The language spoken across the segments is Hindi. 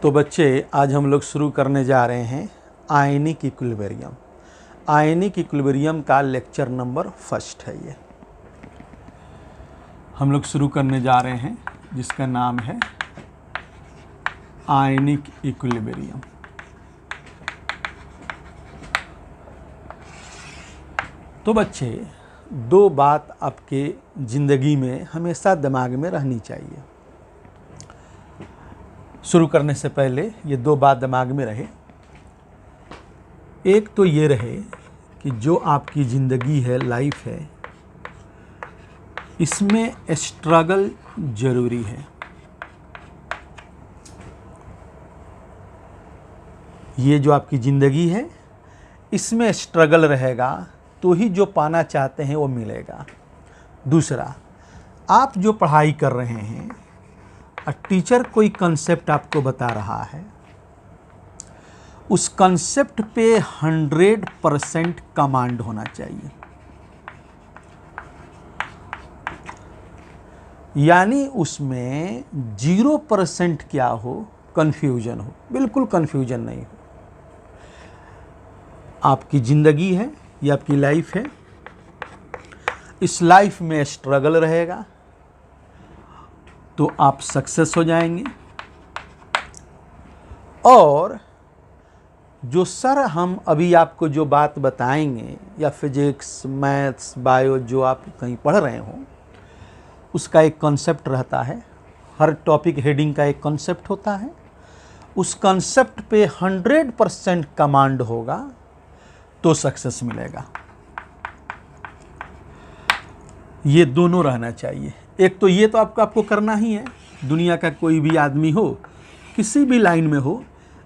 तो बच्चे आज हम लोग शुरू करने जा रहे हैं आयनिक इक्विलिब्रियम। आयनिक इक्विलिब्रियम का लेक्चर नंबर फर्स्ट है। ये हम लोग शुरू करने जा रहे हैं जिसका नाम है आयनिक इक्विलिब्रियम। तो बच्चे दो बात आपके ज़िंदगी में हमेशा दिमाग में रहनी चाहिए। शुरू करने से पहले ये दो बात दिमाग में रहे। एक तो ये रहे कि जो आपकी ज़िंदगी है, लाइफ है, इसमें स्ट्रगल जरूरी है। ये जो आपकी ज़िंदगी है इसमें स्ट्रगल रहेगा तो ही जो पाना चाहते हैं वो मिलेगा। दूसरा, आप जो पढ़ाई कर रहे हैं, टीचर कोई कंसेप्ट आपको बता रहा है, उस कंसेप्ट पे 100% कमांड होना चाहिए। यानी उसमें 0% क्या हो, कंफ्यूजन हो, बिल्कुल कंफ्यूजन नहीं हो। आपकी ज़िंदगी है, ये आपकी लाइफ है, इस लाइफ में स्ट्रगल रहेगा तो आप सक्सेस हो जाएंगे। और जो सर हम अभी आपको जो बात बताएंगे, या फिजिक्स, मैथ्स, बायो जो आप कहीं पढ़ रहे हो, उसका एक कॉन्सेप्ट रहता है। हर टॉपिक हेडिंग का एक कॉन्सेप्ट होता है। उस कॉन्सेप्ट पे 100% कमांड होगा तो सक्सेस मिलेगा। ये दोनों रहना चाहिए। एक तो ये तो आपको करना ही है। दुनिया का कोई भी आदमी हो, किसी भी लाइन में हो,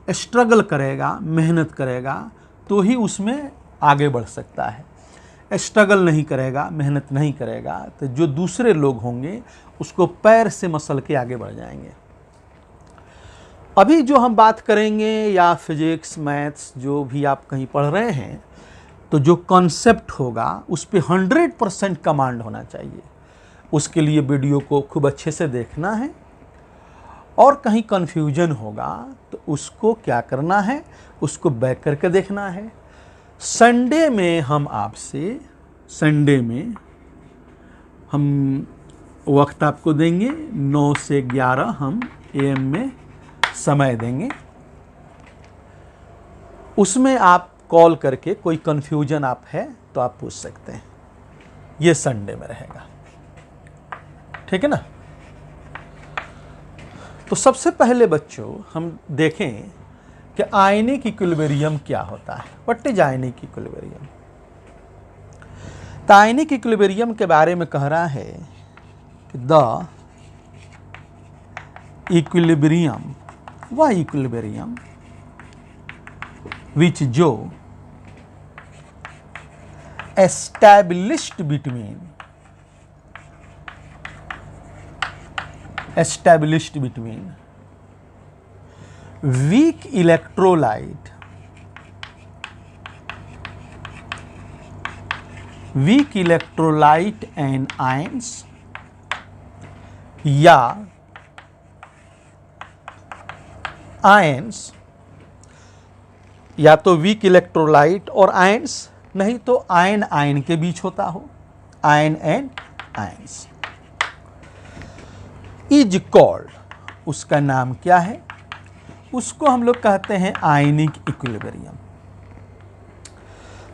स्ट्रगल करेगा, मेहनत करेगा तो ही उसमें आगे बढ़ सकता है। स्ट्रगल नहीं करेगा, मेहनत नहीं करेगा तो जो दूसरे लोग होंगे उसको पैर से मसल के आगे बढ़ जाएंगे। अभी जो हम बात करेंगे, या फिजिक्स, मैथ्स जो भी आप कहीं पढ़ रहे हैं, तो जो कॉन्सेप्ट होगा उस पे 100% कमांड होना चाहिए। उसके लिए वीडियो को खूब अच्छे से देखना है। और कहीं कन्फ्यूजन होगा तो उसको क्या करना है, उसको बैक करके देखना है। संडे में हम वक्त आपको देंगे, 9 से 11 हम AM में समय देंगे। उसमें आप कॉल करके कोई कन्फ्यूजन आप है तो आप पूछ सकते हैं। ये संडे में रहेगा, ठीक है ना। तो सबसे पहले बच्चों हम देखें कि आयनिक इक्विलिब्रियम क्या होता है। What is ionic equilibrium. तो आयनिक इक्विलिब्रियम के बारे में कह रहा है कि द इक्विलिब्रियम, वह इक्विलिब्रियम विच जो established between weak electrolyte and ions, या आयंस, या तो वीक इलेक्ट्रोलाइट और आयंस, नहीं तो आयन के बीच होता हो, ion and ions, is called, उसका नाम क्या है, उसको हम लोग कहते हैं आयनिक इक्विलिब्रियम।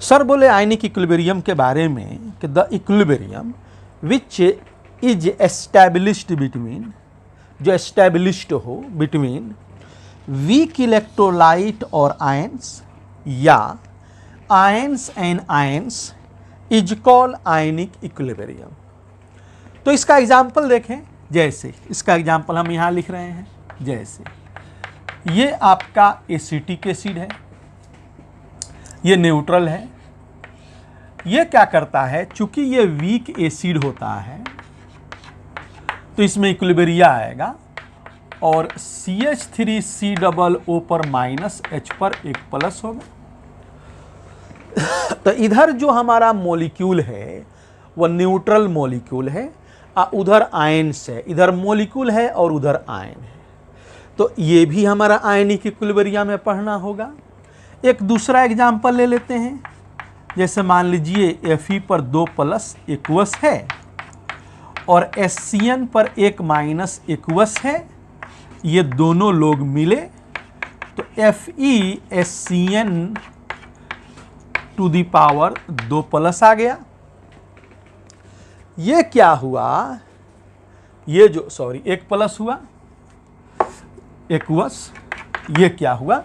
सर बोले आयनिक इक्विलिब्रियम के बारे में कि the equilibrium which is established between, जो एस्टैब्लिश्ड हो बिटवीन वीक इलेक्ट्रोलाइट और आयंस, या ions and ions, is called ionic equilibrium. तो इसका एग्जाम्पल देखें। जैसे इसका एग्जाम्पल हम यहाँ लिख रहे हैं। जैसे ये आपका एसिटिक एसिड है, ये न्यूट्रल है। ये क्या करता है, चूंकि ये वीक एसिड होता है तो इसमें इक्विलिब्रिया आएगा और CH3COO पर -H पर एक प्लस होगा। तो इधर जो हमारा मॉलिक्यूल है वह न्यूट्रल मॉलिक्यूल है, उधर आयन है। इधर मॉलिक्यूल है और उधर आयन है। तो ये भी हमारा आयनिक इक्विलिब्रियम में पढ़ना होगा। एक दूसरा एग्जाम्पल ले लेते हैं, जैसे मान लीजिए Fe पर 2+ एक्वस है और HCN पर 1- एक्वस है, ये दोनों लोग मिले तो FeHCN टू दी पावर 2+ आ गया। ये क्या हुआ, ये जो 1+ हुआ एक्वस, ये क्या हुआ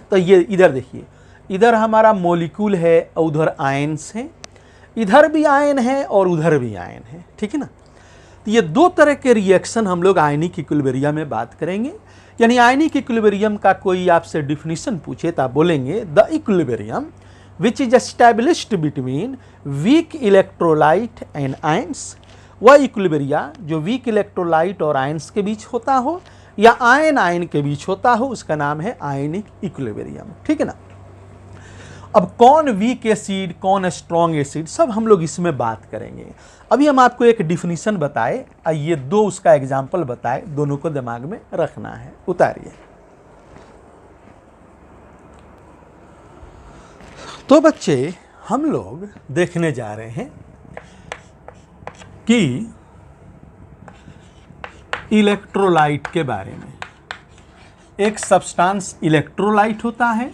तो ये इधर देखिए, इधर हमारा मॉलिक्यूल है और उधर आयन्स हैं, इधर भी आयन है और उधर भी आयन है, ठीक है ना। तो ये दो तरह के रिएक्शन हम लोग आयनिक इक्विलिब्रियम में बात करेंगे। यानी आयनिक इक्विलिब्रियम का कोई आपसे डिफिनीशन पूछे तो आप बोलेंगे the equilibrium which is established between weak electrolyte and ions. वह इक्विलिब्रिया जो वीक इलेक्ट्रोलाइट और आयन्स के बीच होता हो या आयन आयन के बीच होता हो, उसका नाम है आयनिक इक्विलिब्रियम, ठीक है ना। अब कौन वीक एसिड, कौन स्ट्रॉन्ग एसिड, सब हम लोग इसमें बात करेंगे। अभी हम आपको एक डिफिनीशन बताए, ये दो उसका एग्जाम्पल बताए, दोनों को दिमाग में रखना है। उतारिए। तो बच्चे हम लोग देखने जा रहे हैं कि इलेक्ट्रोलाइट के बारे में। एक सब्सटेंस इलेक्ट्रोलाइट होता है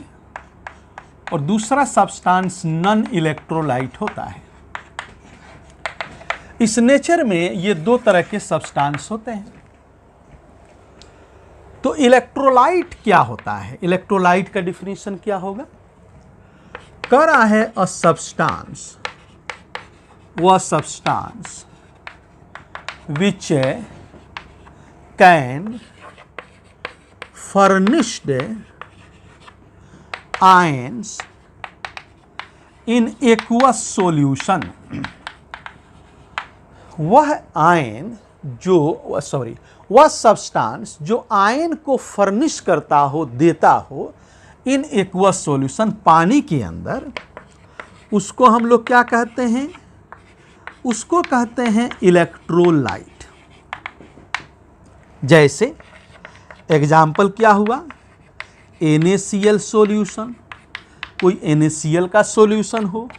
और दूसरा सब्सटेंस नॉन इलेक्ट्रोलाइट होता है। इस नेचर में ये दो तरह के सब्सटेंस होते हैं। तो इलेक्ट्रोलाइट क्या होता है, इलेक्ट्रोलाइट का डिफिनीशन क्या होगा, कह रहा है अ सब्सटेंस, वह substance which can furnished ions in aqueous solution। वह आयन जो वह सब्सटेंस जो आयन को फर्निश करता हो, देता हो इन एक्वस सॉल्यूशन, पानी के अंदर, उसको हम लोग क्या कहते हैं, उसको कहते हैं इलेक्ट्रोलाइट। जैसे एग्जाम्पल क्या हुआ, NaCl सॉल्यूशन, कोई NaCl का सॉल्यूशन हो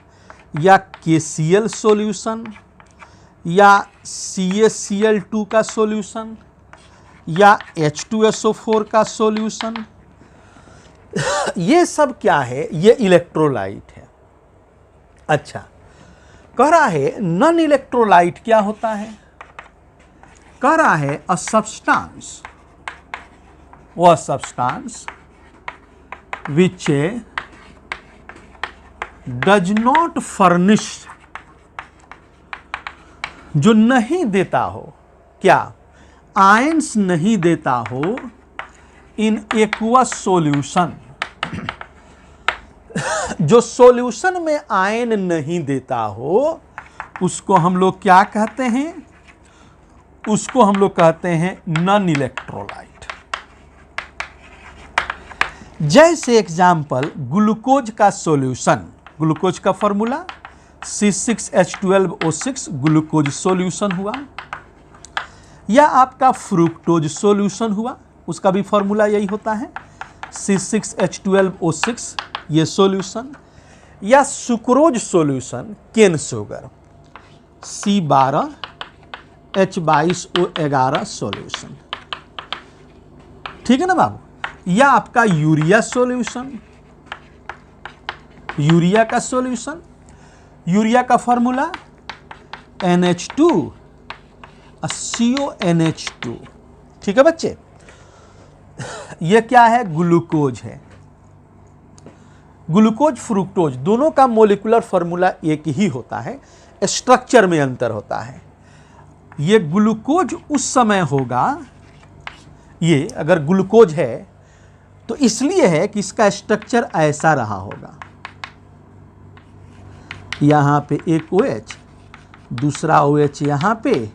या KCl सॉल्यूशन या CaCl2 का सॉल्यूशन या H2SO4 का सॉल्यूशन, ये सब क्या है, ये इलेक्ट्रोलाइट है। अच्छा, कह रहा है नॉन इलेक्ट्रोलाइट क्या होता है, कह रहा है अ सब्सटेंस, वह substance which does not furnish, जो नहीं देता हो, क्या, आयन्स नहीं देता हो इन एक्वस सॉल्यूशन, जो सॉल्यूशन में आयन नहीं देता हो उसको हम लोग क्या कहते हैं, उसको हम लोग कहते हैं नॉन इलेक्ट्रोलाइट। जैसे एग्जाम्पल ग्लूकोज का सॉल्यूशन, ग्लूकोज का फॉर्मूला C6H12O6 ग्लूकोज सॉल्यूशन हुआ, या आपका फ्रुक्टोज सॉल्यूशन हुआ, उसका भी फॉर्मूला यही होता है C6H12O6 ये सॉल्यूशन, या sucrose solution cane sugar C12H22O11 solution, ठीक है ना बाबू, या आपका यूरिया सॉल्यूशन, यूरिया का सॉल्यूशन, यूरिया का फॉर्मूला NH2CONH2, ठीक है बच्चे। ये क्या है, ग्लूकोज है। ग्लूकोज फ्रुक्टोज दोनों का मोलिकुलर फॉर्मूला एक ही होता है, स्ट्रक्चर में अंतर होता है। ये ग्लूकोज उस समय होगा, ये अगर ग्लूकोज है तो इसलिए है कि इसका स्ट्रक्चर ऐसा रहा होगा, यहाँ पे एक OH, दूसरा OH यहाँ पे,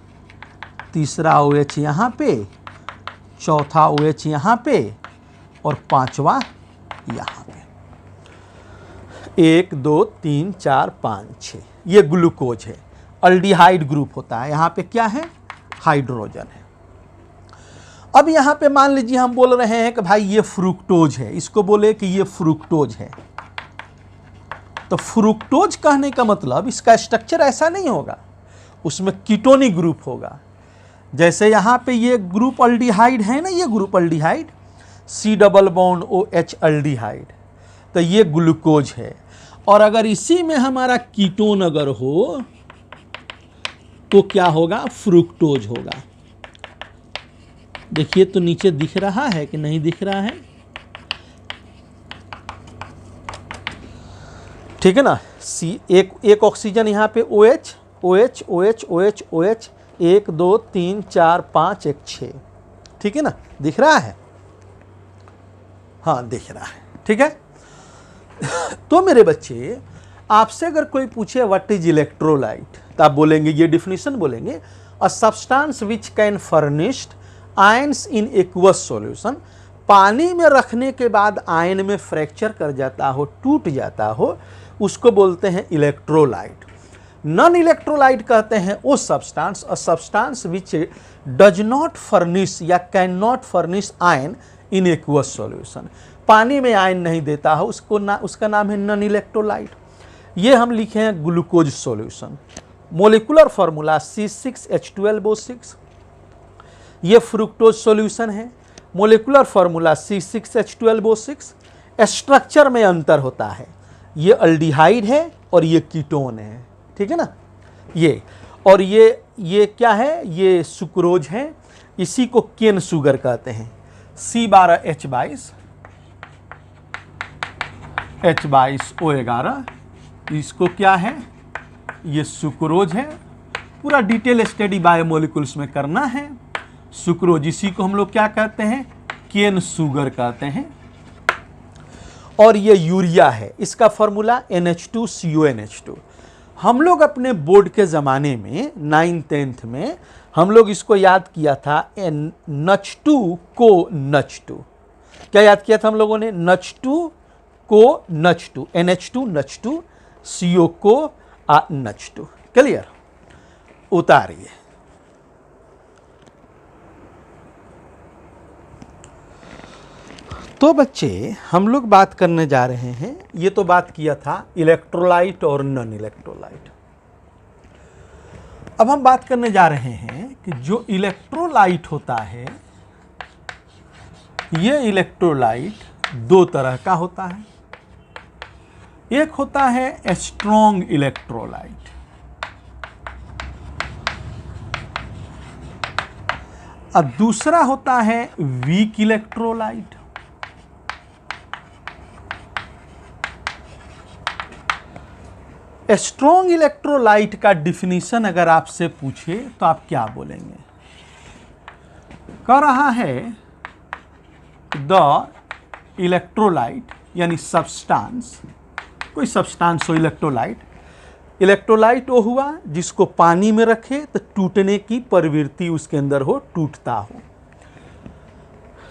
तीसरा OH यहाँ पे, चौथा OH यहाँ पे और पांचवा यहाँ पे, 1 2 3 4 5 6, ये ग्लूकोज है। अल्डिहाइड ग्रुप होता है, यहाँ पे क्या है, हाइड्रोजन है। अब यहाँ पे मान लीजिए हम बोल रहे हैं कि भाई ये फ्रुक्टोज है, इसको बोले कि ये फ्रुक्टोज है, तो फ्रुक्टोज कहने का मतलब इसका स्ट्रक्चर ऐसा नहीं होगा, उसमें कीटोनिक ग्रुप होगा। जैसे यहाँ पे ये ग्रुप अल्डिहाइड है ना, ये group aldehyde C double bond OH aldehyde, तो ये ग्लूकोज है। और अगर इसी में हमारा कीटोन अगर हो तो क्या होगा, फ्रुक्टोज होगा। देखिए तो नीचे दिख रहा है कि नहीं दिख रहा है, ठीक है ना। एक ऑक्सीजन यहाँ पे OH OH OH OH OH 1 2 3 4 5 1 6, ठीक है ना, दिख रहा है, हाँ दिख रहा है, ठीक है। तो मेरे बच्चे, आपसे अगर कोई पूछे व्हाट इज इलेक्ट्रोलाइट, तो आप बोलेंगे, ये डिफिनीशन बोलेंगे, अ substance which can furnished ions in aqueous solution, पानी में रखने के बाद आयन में फ्रैक्चर कर जाता हो, टूट जाता हो, उसको बोलते हैं इलेक्ट्रोलाइट। नॉन इलेक्ट्रोलाइट कहते हैं वो substance, a substance which does not furnish या can not furnish ion in aqueous solution, पानी में आयन नहीं देता हो, उसका नाम है नॉन इलेक्ट्रोलाइट। ये हम लिखे हैं glucose solution. Molecular formula C6H12O6, ये फ्रुक्टोज सॉल्यूशन है। Molecular formula C6H12O6। स्ट्रक्चर में अंतर होता है, ये अल्डिहाइड है और ये कीटोन है, ठीक है ना। ये और ये क्या है, ये सुक्रोज है, इसी को केन शुगर कहते हैं। C12H22 H22O11, इसको क्या है, ये सुक्रोज है। पूरा डिटेल स्टडी बायोमोलिकुल्स में करना है। सुक्रोज, इसी को हम लोग क्या कहते हैं, केन शुगर कहते हैं। और ये यूरिया है, इसका फॉर्मूला NH2CONH2। हम लोग अपने बोर्ड के ज़माने में 9th-10th में हम लोग इसको याद किया था NH2 को NH2। क्या याद किया था हम लोगों ने, NH2 को NH2, NH2 NH2, CO को NH2। क्लियर, उतारिए। तो बच्चे, हम लोग बात करने जा रहे हैं, ये तो बात किया था इलेक्ट्रोलाइट और नॉन इलेक्ट्रोलाइट। अब हम बात करने जा रहे हैं कि जो इलेक्ट्रोलाइट होता है, ये इलेक्ट्रोलाइट दो तरह का होता है। एक होता है स्ट्रॉन्ग इलेक्ट्रोलाइट, और दूसरा होता है वीक इलेक्ट्रोलाइट। स्ट्रॉन्ग इलेक्ट्रोलाइट का डिफिनीशन अगर आपसे पूछे तो आप क्या बोलेंगे? कह रहा है द इलेक्ट्रोलाइट यानी सब्सटेंस, कोई सब्सटेंस हो इलेक्ट्रोलाइट। इलेक्ट्रोलाइट वो हुआ जिसको पानी में रखे तो टूटने की प्रवृत्ति उसके अंदर हो, टूटता हो।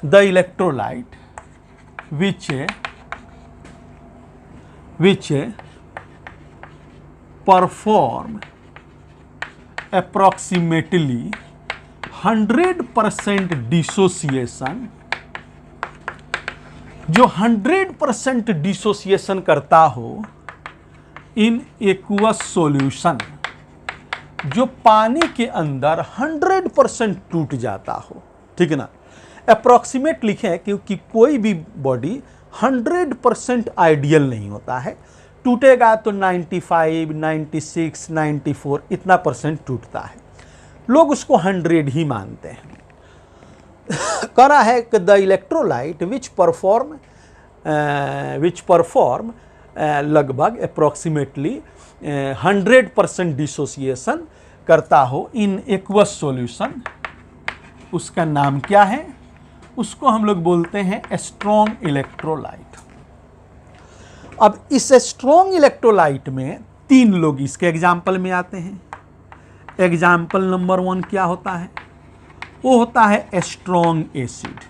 The electrolyte which perform approximately 100% dissociation, जो 100% डिसोसिएशन करता हो इन एक्वस सॉल्यूशन, जो पानी के अंदर 100% टूट जाता हो, ठीक है ना। अप्रॉक्सीमेट लिखें क्योंकि कोई भी बॉडी 100% आइडियल नहीं होता है, टूटेगा तो 95, 96, 94 इतना परसेंट टूटता है, लोग उसको 100 ही मानते हैं। करा है कि द इलेक्ट्रोलाइट विच परफॉर्म लगभग अप्रॉक्सीमेटली 100% डिसोसिएशन करता हो इन एक्वस सॉल्यूशन, उसका नाम क्या है? उसको हम लोग बोलते हैं स्ट्रॉन्ग इलेक्ट्रोलाइट। अब इस स्ट्रॉन्ग इलेक्ट्रोलाइट में 3 लोग इसके एग्जाम्पल में आते हैं। एग्जाम्पल नंबर 1 क्या होता है? वो होता है स्ट्रॉन्ग एसिड।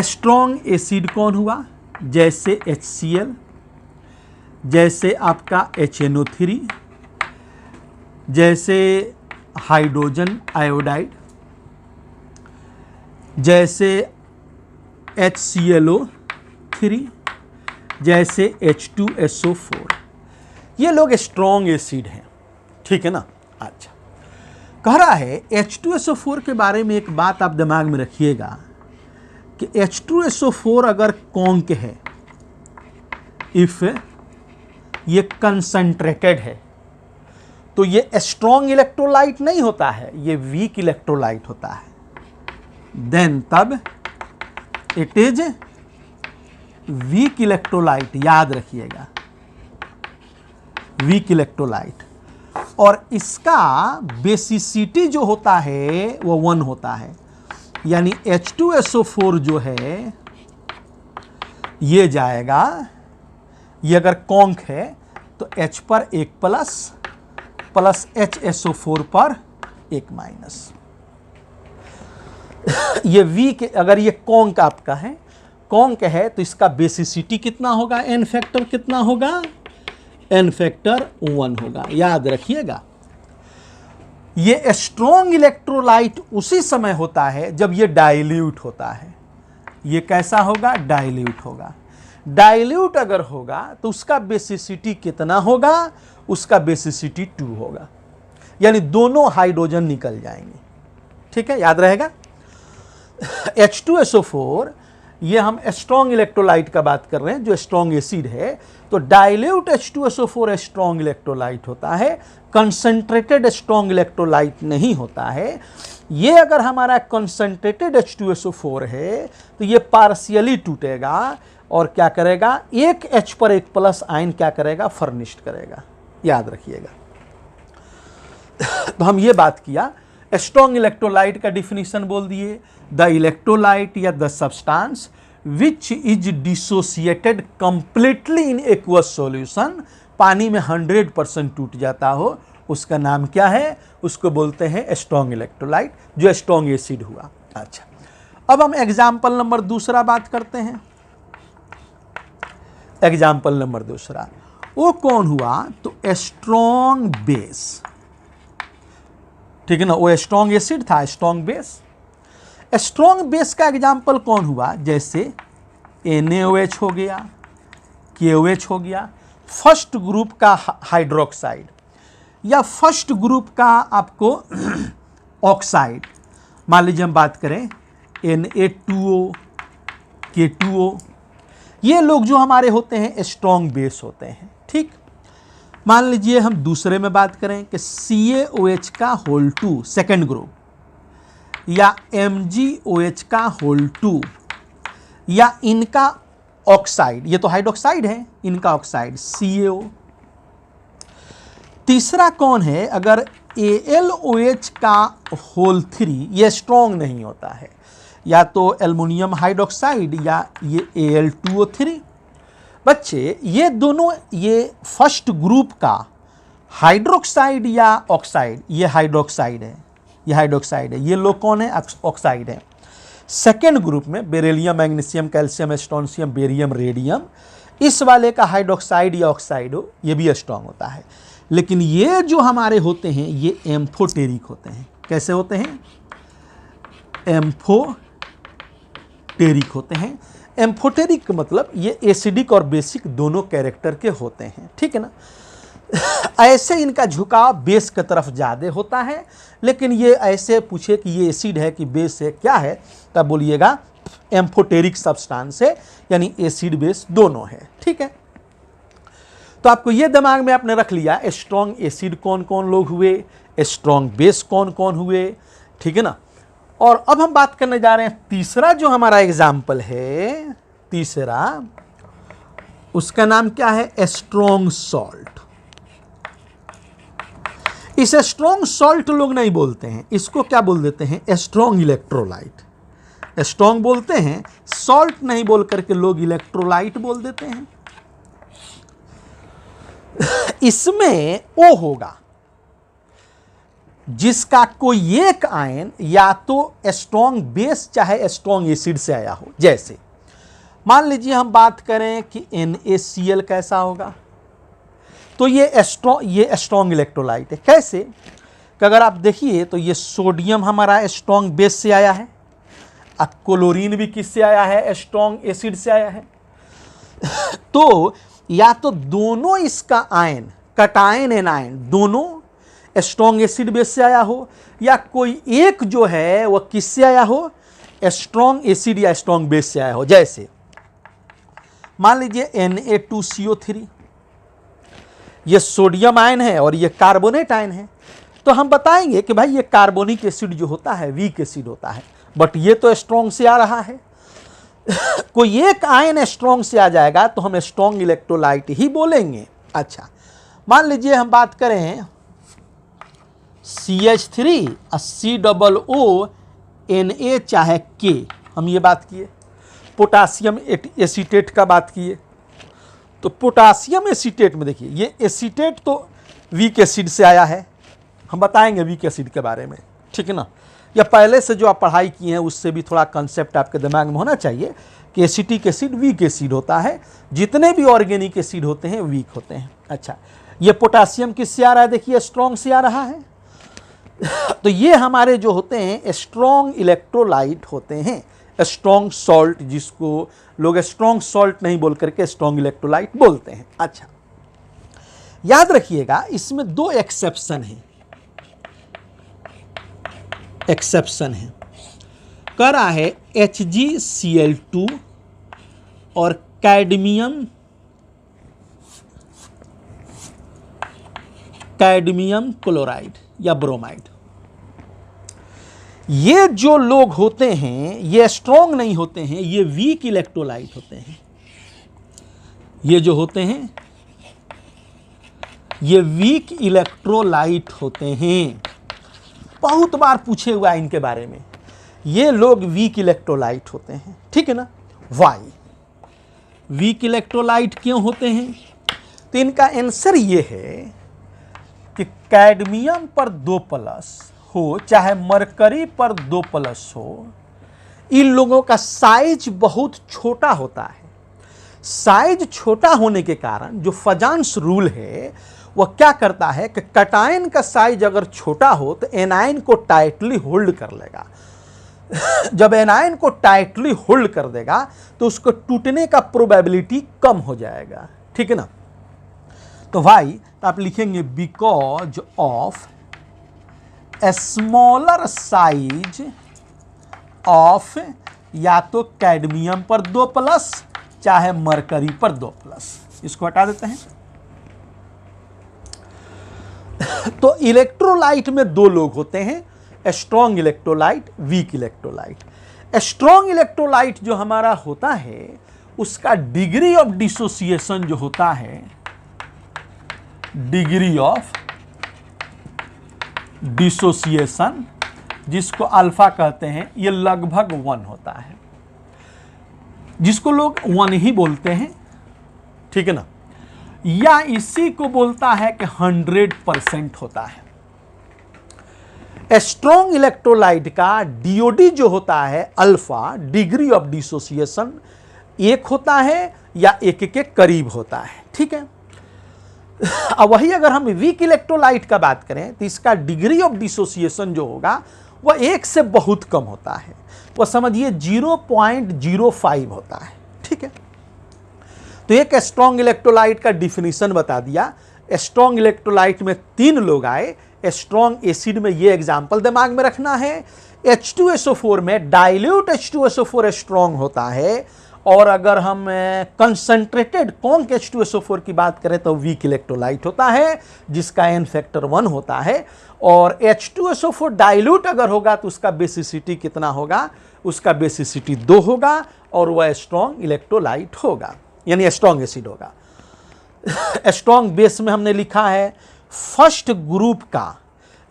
स्ट्रॉन्ग एसिड कौन हुआ? जैसे HCl, जैसे आपका HNO3, जैसे हाइड्रोजन आयोडाइड, जैसे HClO3, जैसे H2SO4, ये लोग स्ट्रॉन्ग एसिड हैं, ठीक है ना। अच्छा, कह रहा है H2SO4 के बारे में एक बात आप दिमाग में रखिएगा कि H2SO4 अगर कॉन्क है, इफ ये कंसंट्रेटेड है, तो ये स्ट्रॉन्ग इलेक्ट्रोलाइट नहीं होता है, ये वीक इलेक्ट्रोलाइट होता है। देन तब इट इज वीक इलेक्ट्रोलाइट, याद रखिएगा, वीक इलेक्ट्रोलाइट। और इसका बेसिसिटी जो होता है वो 1 होता है, यानी H2SO4 जो है ये जाएगा, ये अगर कॉन्क है तो H पर 1 प्लस HSO4 पर 1 माइनस। ये वीक, अगर ये कॉन्क आपका है, कॉन्क है तो इसका बेसिसिटी कितना होगा, एन फैक्टर कितना होगा, एन फैक्टर 1 होगा, याद रखिएगा। ये स्ट्रॉन्ग इलेक्ट्रोलाइट उसी समय होता है जब ये डाइल्यूट होता है। ये कैसा होगा, डाइल्यूट होगा। डाइल्यूट अगर होगा तो उसका बेसिसिटी कितना होगा, उसका बेसिसिटी 2 होगा, यानी दोनों हाइड्रोजन निकल जाएंगे, ठीक है, याद रहेगा। H2SO4 ये हम स्ट्रॉन्ग इलेक्ट्रोलाइट का बात कर रहे हैं, जो स्ट्रॉन्ग एसिड है, तो डाइल्यूट H2SO4 स्ट्रॉन्ग इलेक्ट्रोलाइट होता है, कंसंट्रेटेड स्ट्रॉन्ग इलेक्ट्रोलाइट नहीं होता है। ये अगर हमारा कंसंट्रेटेड H2SO4 है तो ये पार्शियली टूटेगा और क्या करेगा, एक H पर 1 प्लस आयन क्या करेगा, फर्निश्ड करेगा, याद रखिएगा। तो हम ये बात किया, स्ट्रॉन्ग इलेक्ट्रोलाइट का डिफिनीशन बोल दिए, द इलेक्ट्रोलाइट या the substance which is dissociated completely in aqueous solution, पानी में 100% टूट जाता हो, उसका नाम क्या है, उसको बोलते हैं स्ट्रॉन्ग इलेक्ट्रोलाइट, जो स्ट्रॉन्ग एसिड हुआ। अच्छा, अब हम एग्जाम्पल नंबर दूसरा बात करते हैं। एग्जाम्पल नंबर दूसरा वो कौन हुआ, तो स्ट्रॉन्ग बेस, ठीक है ना, वो स्ट्रॉन्ग एसिड था, स्ट्रॉन्ग बेस। स्ट्रॉन्ग बेस का एग्जाम्पल कौन हुआ, जैसे NaOH हो गया, KOH हो गया, फर्स्ट ग्रुप का हाइड्रोक्साइड या फर्स्ट ग्रुप का आपको ऑक्साइड, मान लीजिए हम बात करें Na2O, K2O, ये लोग जो हमारे होते हैं स्ट्रॉन्ग बेस होते हैं, ठीक। मान लीजिए हम दूसरे में बात करें कि CaOH का होल 2 सेकेंड ग्रुप, या MgOH का होल 2, या इनका ऑक्साइड, ये तो हाइड्रोक्साइड है, इनका ऑक्साइड CaO। तीसरा कौन है, अगर AlOH का होल 3, ये स्ट्रॉन्ग नहीं होता है, या तो एल्युमिनियम हाइड्रोक्साइड या ये Al2O3। बच्चे ये दोनों, ये फर्स्ट ग्रुप का हाइड्रोक्साइड या ऑक्साइड, ये हाइड्रोक्साइड है, ये हाइड्रोक्साइड है, ये लोग कौन है, ऑक्साइड है। सेकेंड ग्रुप में beryllium, magnesium, calcium, strontium, barium, radium, इस वाले का हाइड्रोक्साइड या ऑक्साइड हो, ये भी स्ट्रॉन्ग होता है। लेकिन ये जो हमारे होते हैं ये एम्फोटेरिक होते हैं। कैसे होते हैं, एम्फोटेरिक होते हैं। एम्फोटेरिक का मतलब ये एसिडिक और बेसिक दोनों कैरेक्टर के होते हैं, ठीक है ना। ऐसे इनका झुकाव बेस की तरफ ज़्यादा होता है, लेकिन ये ऐसे पूछे कि ये एसिड है कि बेस है, क्या है, तब बोलिएगा एम्फोटेरिक सब्सटेंस है, यानी एसिड बेस दोनों है, ठीक है। तो आपको ये दिमाग में आपने रख लिया स्ट्रॉन्ग एसिड कौन कौन लोग हुए, स्ट्रॉन्ग बेस कौन कौन हुए, ठीक है ना। और अब हम बात करने जा रहे हैं तीसरा जो हमारा एग्जाम्पल है, तीसरा उसका नाम क्या है, स्ट्रॉन्ग सॉल्ट। इस स्ट्रॉन्ग सॉल्ट लोग नहीं बोलते हैं, इसको क्या बोल देते हैं, स्ट्रॉन्ग इलेक्ट्रोलाइट। स्ट्रॉन्ग बोलते हैं, सॉल्ट नहीं बोल करके लोग इलेक्ट्रोलाइट बोल देते हैं। इसमें ओ होगा जिसका कोई एक आयन या तो स्ट्रॉन्ग बेस चाहे स्ट्रॉन्ग एसिड से आया हो। जैसे मान लीजिए हम बात करें कि NaCl कैसा होगा, तो ये स्ट्रॉन्ग इलेक्ट्रोलाइट है। कैसे कि अगर आप देखिए तो ये सोडियम हमारा स्ट्रॉन्ग बेस से आया है, अब क्लोरीन भी किससे आया है? स्ट्रॉन्ग एसिड से आया है। तो या तो दोनों इसका आयन, कटायन एनायन दोनों स्ट्रॉन्ग एसिड बेस से आया हो, या कोई एक जो है वह किससे आया हो? स्ट्रॉन्ग एसिड या स्ट्रॉन्ग बेस से आया हो। जैसे मान लीजिए Na2CO3, ये सोडियम आयन है और ये कार्बोनेट आयन है, तो हम बताएंगे कि भाई ये कार्बोनिक एसिड जो होता है वीक एसिड होता है, बट ये तो स्ट्रॉन्ग से आ रहा है। कोई एक आयन स्ट्रॉन्ग से आ जाएगा तो हम स्ट्रॉन्ग इलेक्ट्रोलाइट ही बोलेंगे। अच्छा, मान लीजिए हम बात करें CH3 COO Na चाहे K, हम ये बात किए। पोटासियम एसीटेट का बात किए, तो पोटासियम एसीटेट में देखिए ये एसीटेट तो वीक एसिड से आया है, हम बताएंगे वीक एसिड के बारे में, ठीक है ना। या पहले से जो आप पढ़ाई की हैं उससे भी थोड़ा कंसेप्ट आपके दिमाग में होना चाहिए कि एसिटिक एसिड वीक एसिड होता है, जितने भी ऑर्गेनिक एसिड होते हैं वीक होते हैं। अच्छा, ये पोटासियम किससे आ रहा है? देखिए स्ट्रॉन्ग से आ रहा है। तो ये हमारे जो होते हैं स्ट्रॉन्ग इलेक्ट्रोलाइट होते हैं, स्ट्रॉन्ग सॉल्ट, जिसको लोग स्ट्रॉन्ग सॉल्ट नहीं बोल करके स्ट्रॉन्ग इलेक्ट्रोलाइट बोलते हैं। अच्छा, याद रखिएगा इसमें दो एक्सेप्शन है, कह रहा है HgCl2 और कैडमियम क्लोराइड या ब्रोमाइड। ये जो लोग होते हैं ये स्ट्रॉन्ग नहीं होते हैं, ये वीक इलेक्ट्रोलाइट होते हैं। ये जो होते हैं ये वीक इलेक्ट्रोलाइट होते हैं। बहुत बार पूछे हुआ है इनके बारे में, ये लोग वीक इलेक्ट्रोलाइट होते हैं, ठीक है ना। वाई वीक इलेक्ट्रोलाइट क्यों होते हैं? तो इनका आंसर ये है कि कैडमियम पर 2+ हो चाहे मरकरी पर 2+ हो, इन लोगों का साइज बहुत छोटा होता है। साइज छोटा होने के कारण जो फजांस रूल है वह क्या करता है कि कटायन का साइज अगर छोटा हो तो एनायन को टाइटली होल्ड कर लेगा। जब एनायन को टाइटली होल्ड कर देगा तो उसको टूटने का प्रोबेबिलिटी कम हो जाएगा, ठीक है ना। तो भाई तो आप लिखेंगे because of a smaller size of, या तो कैडमियम पर 2+ चाहे मरकरी पर 2+। इसको हटा देते हैं। तो इलेक्ट्रोलाइट में दो लोग होते हैं, strong electrolyte, weak electrolyte. Strong electrolyte जो हमारा होता है उसका डिग्री ऑफ डिसोसिएशन जो होता है, डिग्री ऑफ डिसोसिएशन जिसको अल्फा कहते हैं, ये लगभग 1 होता है, जिसको लोग 1 ही बोलते हैं, ठीक है ना। या इसी को बोलता है कि 100% होता है। स्ट्रॉन्ग इलेक्ट्रोलाइट का डीओडी जो होता है अल्फा, डिग्री ऑफ डिसोसिएशन 1 होता है या 1 के करीब होता है, ठीक है। अब वही अगर हम वीक इलेक्ट्रोलाइट का बात करें तो इसका डिग्री ऑफ डिसोसिएशन जो होगा वह 1 से बहुत कम होता है, वह समझिए 0.05 होता है, ठीक है। तो एक स्ट्रॉन्ग इलेक्ट्रोलाइट का डिफिनीशन बता दिया। स्ट्रॉन्ग इलेक्ट्रोलाइट में 3 लोग आए। स्ट्रॉन्ग एसिड में ये एग्जाम्पल दिमाग में रखना है, H2SO4 में डाइल्यूट H2SO4 स्ट्रॉन्ग होता है, और अगर हम कंसंट्रेटेड कॉन्क H2SO4 की बात करें तो वीक इलेक्ट्रोलाइट होता है जिसका N फैक्टर 1 होता है। और H2SO4 डाइल्यूट अगर होगा तो उसका बेसिसिटी कितना होगा? उसका बेसिसिटी 2 होगा और वह स्ट्रॉन्ग इलेक्ट्रोलाइट होगा, यानी स्ट्रॉन्ग एसिड होगा। स्ट्रॉन्ग बेस में हमने लिखा है फर्स्ट ग्रुप का,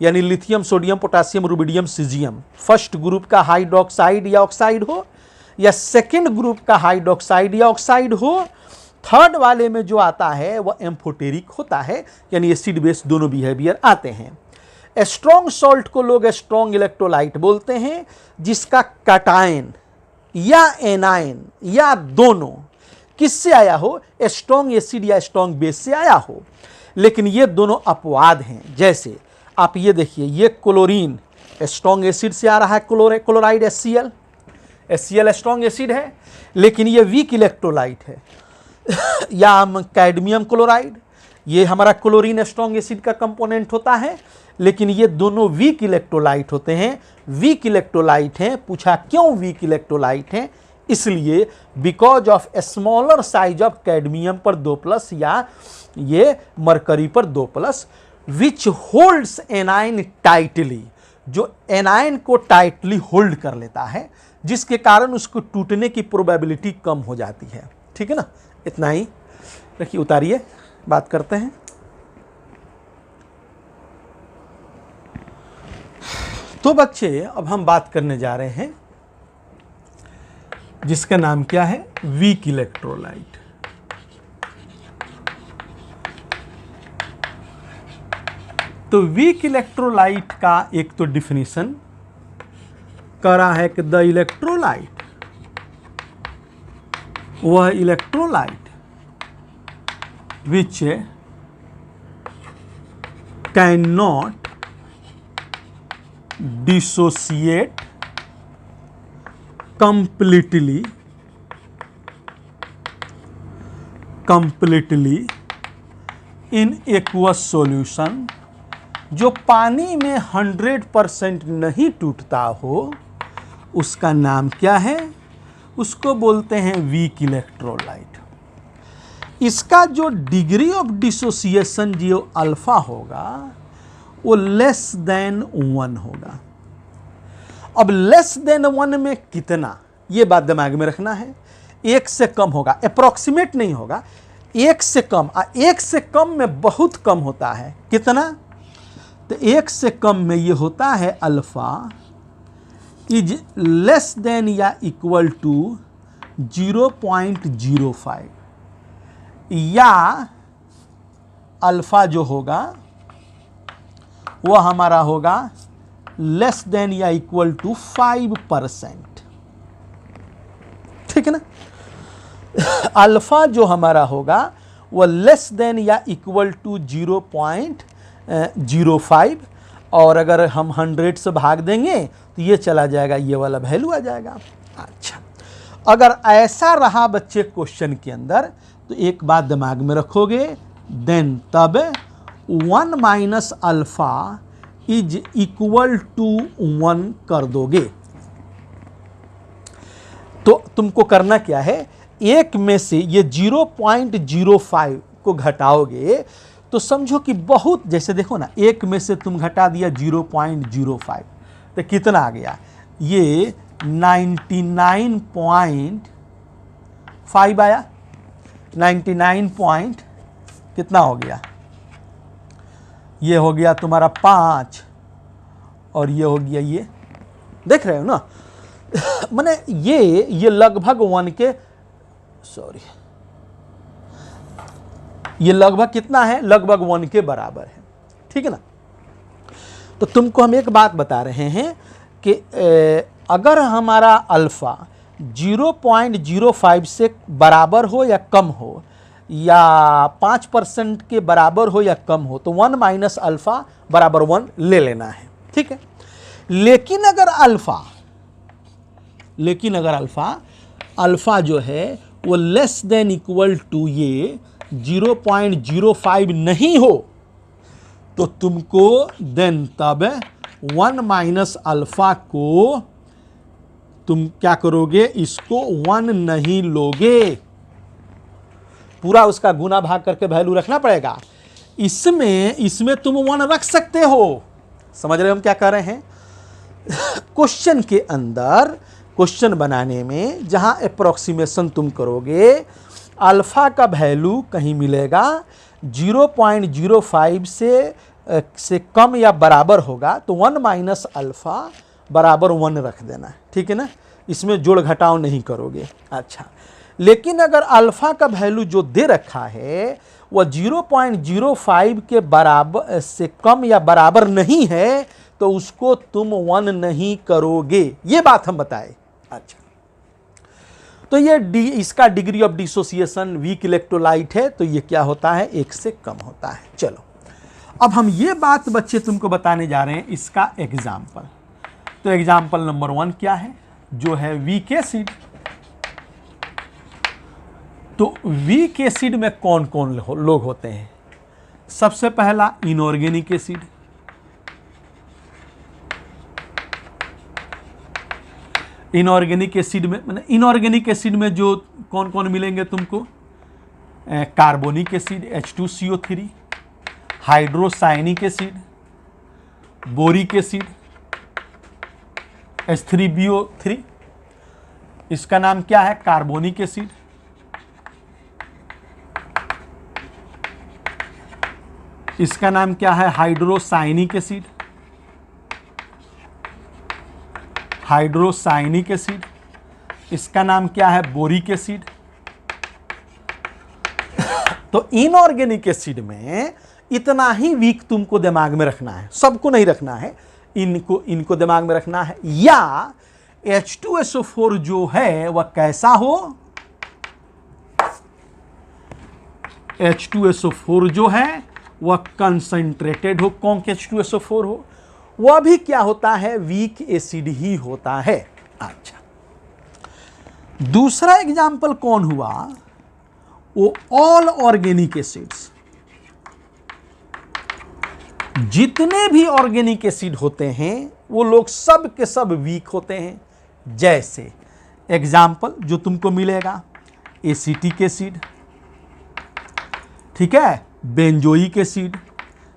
यानी lithium, sodium, potassium, rubidium, caesium, first group का हाइड्रोक्साइड या ऑक्साइड हो, या सेकेंड ग्रुप का हाइड्रोक्साइड या ऑक्साइड हो, थर्ड वाले में जो आता है वह एम्फोटेरिक होता है, यानी एसिड बेस दोनों बिहेवियर आते हैं। स्ट्रॉन्ग सॉल्ट को लोग स्ट्रॉन्ग इलेक्ट्रोलाइट बोलते हैं जिसका कटायन या एनायन या दोनों किससे आया हो? स्ट्रॉन्ग एसिड या स्ट्रॉन्ग बेस से आया हो। लेकिन ये दोनों अपवाद हैं। जैसे आप ये देखिए, ये क्लोरीन स्ट्रॉन्ग एसिड से आ रहा है, chloride HCl, HCl strong acid है लेकिन ये वीक इलेक्ट्रोलाइट है। या हम कैडमियम क्लोराइड, ये हमारा क्लोरीन स्ट्रॉन्ग एसिड का कंपोनेंट होता है, लेकिन ये दोनों वीक इलेक्ट्रोलाइट होते हैं। वीक इलेक्ट्रोलाइट हैं, पूछा क्यों वीक इलेक्ट्रोलाइट हैं? इसलिए because of smaller size of cadmium पर 2+ या ये मरकरी पर 2+, विच होल्ड्स एनाइन टाइटली, जो एनाइन को टाइटली होल्ड कर लेता है, जिसके कारण उसको टूटने की प्रोबेबिलिटी कम हो जाती है। ठीक है ना, इतना ही रखिए, उतारिए, बात करते हैं। तो बच्चे अब हम बात करने जा रहे हैं जिसका नाम क्या है, वीक इलेक्ट्रोलाइट। तो वीक इलेक्ट्रोलाइट का एक तो डिफिनीशन करा है कि द इलेक्ट्रोलाइट, वह electrolyte which can not dissociate completely in aqueous solution, जो पानी में 100% नहीं टूटता हो, उसका नाम क्या है? उसको बोलते हैं वीक इलेक्ट्रोलाइट। इसका जो डिग्री ऑफ डिसोसिएशन जो अल्फा होगा वो लेस देन 1 होगा। अब लेस देन 1 में कितना, ये बात दिमाग में रखना है। 1 से कम होगा, अप्रोक्सीमेट नहीं होगा, 1 से कम। 1 से कम में बहुत कम होता है, कितना? तो 1 से कम में ये होता है अल्फा इज लेस देन या इक्वल टू 0.05, या अल्फा जो होगा वो हमारा होगा लेस देन या इक्वल टू 5%। ठीक है ना, अल्फा जो हमारा होगा वो लेस देन या इक्वल टू 0.05, और अगर हम 100 से भाग देंगे तो ये चला जाएगा, ये वाला वैल्यू आ जाएगा। अच्छा, अगर ऐसा रहा बच्चे क्वेश्चन के अंदर, तो एक बात दिमाग में रखोगे, देन तब 1 minus alpha is equal to 1 कर दोगे। तो तुमको करना क्या है, एक में से ये 0.05 को घटाओगे तो समझो कि बहुत, जैसे देखो ना, एक में से तुम घटा दिया 0.05 तो कितना आ गया, ये 99.5 आया। 99 कितना हो गया, ये हो गया तुम्हारा 5, और ये हो गया, ये देख रहे हो ना। माने ये लगभग 1 के, सॉरी, ये लगभग कितना है, लगभग 1 के बराबर है। ठीक है ना। तो तुमको हम एक बात बता रहे हैं कि अगर हमारा अल्फा 0.05 से बराबर हो या कम हो, या 5% के बराबर हो या कम हो, तो 1 माइनस अल्फा बराबर 1 ले लेना है। ठीक है। लेकिन अगर अल्फा जो है वो लेस देन इक्वल टू ये 0.05 नहीं हो, तो तुमको देन तब 1 माइनस अल्फा को तुम क्या करोगे, इसको 1 नहीं लोगे, पूरा उसका गुना भाग करके वैल्यू रखना पड़ेगा। इसमें तुम 1 रख सकते हो। समझ रहे हो हम क्या कर रहे हैं? क्वेश्चन के अंदर, क्वेश्चन बनाने में जहां अप्रोक्सीमेशन तुम करोगे, अल्फा का वैल्यू कहीं मिलेगा 0.05 से कम या बराबर होगा, तो 1 माइनस अल्फा बराबर 1 रख देना। ठीक है ना, इसमें जोड़ घटाव नहीं करोगे। अच्छा, लेकिन अगर अल्फा का वैल्यू जो दे रखा है वह 0.05 के बराबर से कम या बराबर नहीं है, तो उसको तुम 1 नहीं करोगे। ये बात हम बताए। अच्छा, तो ये इसका degree of dissociation weak electrolyte है, तो ये क्या होता है, 1 से कम होता है। चलो, अब हम ये बात बच्चे तुमको बताने जा रहे हैं, इसका एग्जाम्पल। तो एग्जाम्पल नंबर 1 क्या है, जो है वीक एसिड। तो वीक एसिड में कौन कौन लोग होते हैं? सबसे पहला इनऑर्गेनिक एसिड। इनऑर्गेनिक एसिड में मतलब इनऑर्गेनिक एसिड में जो कौन कौन मिलेंगे तुमको? Carbonic acid H2CO3, hydrocyanic acid, boric acid H3BO3। इसका नाम क्या है? Carbonic acid. इसका नाम क्या है? Hydrocyanic acid. Hydrocyanic acid. इसका नाम क्या है? Boric acid. तो इनऑर्गेनिक एसिड में इतना ही वीक तुमको दिमाग में रखना है, सबको नहीं रखना है, इनको दिमाग में रखना है। या H2SO4 जो है वह कैसा हो? H2SO4 जो है वह कंसंट्रेटेड हो। कौन H2SO4 हो? वह भी क्या होता है? वीक एसिड ही होता है। अच्छा, दूसरा एग्जाम्पल कौन हुआ? वो ऑल ऑर्गेनिक एसिड्स। जितने भी ऑर्गेनिक एसिड होते हैं वो लोग सब के सब वीक होते हैं। जैसे एग्जाम्पल जो तुमको मिलेगा, एसिटिक एसिड, ठीक है, बेंजोइक एसिड,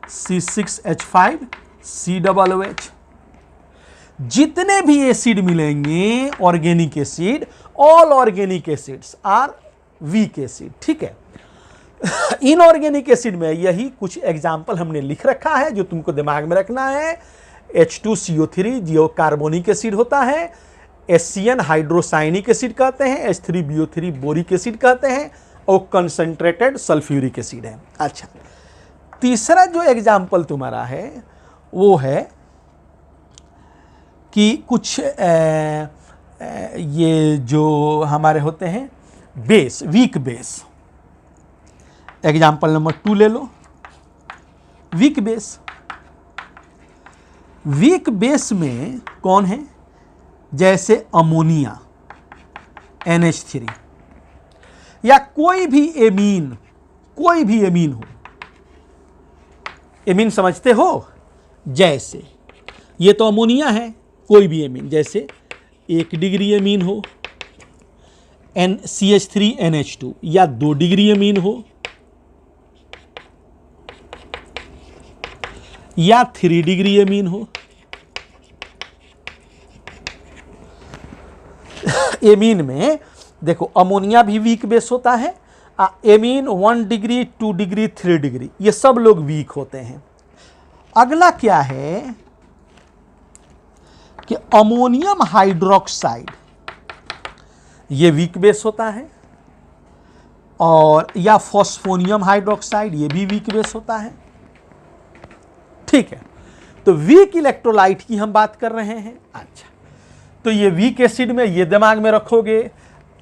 C6H5COOH। जितने भी एसिड मिलेंगे organic acid, all organic acids are weak acid. ठीक है। इनऑर्गेनिक एसिड में यही कुछ एग्जाम्पल हमने लिख रखा है जो तुमको दिमाग में रखना है। H2CO3 जो कार्बोनिक एसिड होता है, HCN हाइड्रोसाइनिक एसिड कहते हैं, H3BO3 बोरिक एसिड कहते हैं, और कंसंट्रेटेड सल्फ्यूरिक एसिड है। अच्छा, तीसरा जो एग्जाम्पल तुम्हारा है वो है कि कुछ ये जो हमारे होते हैं base, weak base. Example number 2 ले लो, वीक बेस। वीक बेस में कौन है? जैसे अमोनिया NH3, या कोई भी एमीन हो। एमीन समझते हो? जैसे ये तो अमोनिया है, कोई भी एमीन, जैसे 1 डिग्री एमीन हो CH3NH2, या 2 डिग्री एमीन हो, या 3 डिग्री एमीन हो। एमीन में देखो अमोनिया भी वीक बेस होता है। एमीन 1 डिग्री, 2 डिग्री, 3 डिग्री, ये सब लोग वीक होते हैं। अगला क्या है कि अमोनियम हाइड्रोक्साइड, ये वीक बेस होता है। और या फॉस्फोनियम हाइड्रोक्साइड, ये भी वीक बेस होता है। ठीक है, तो वीक इलेक्ट्रोलाइट की हम बात कर रहे हैं। अच्छा, तो ये वीक एसिड में ये दिमाग में रखोगे,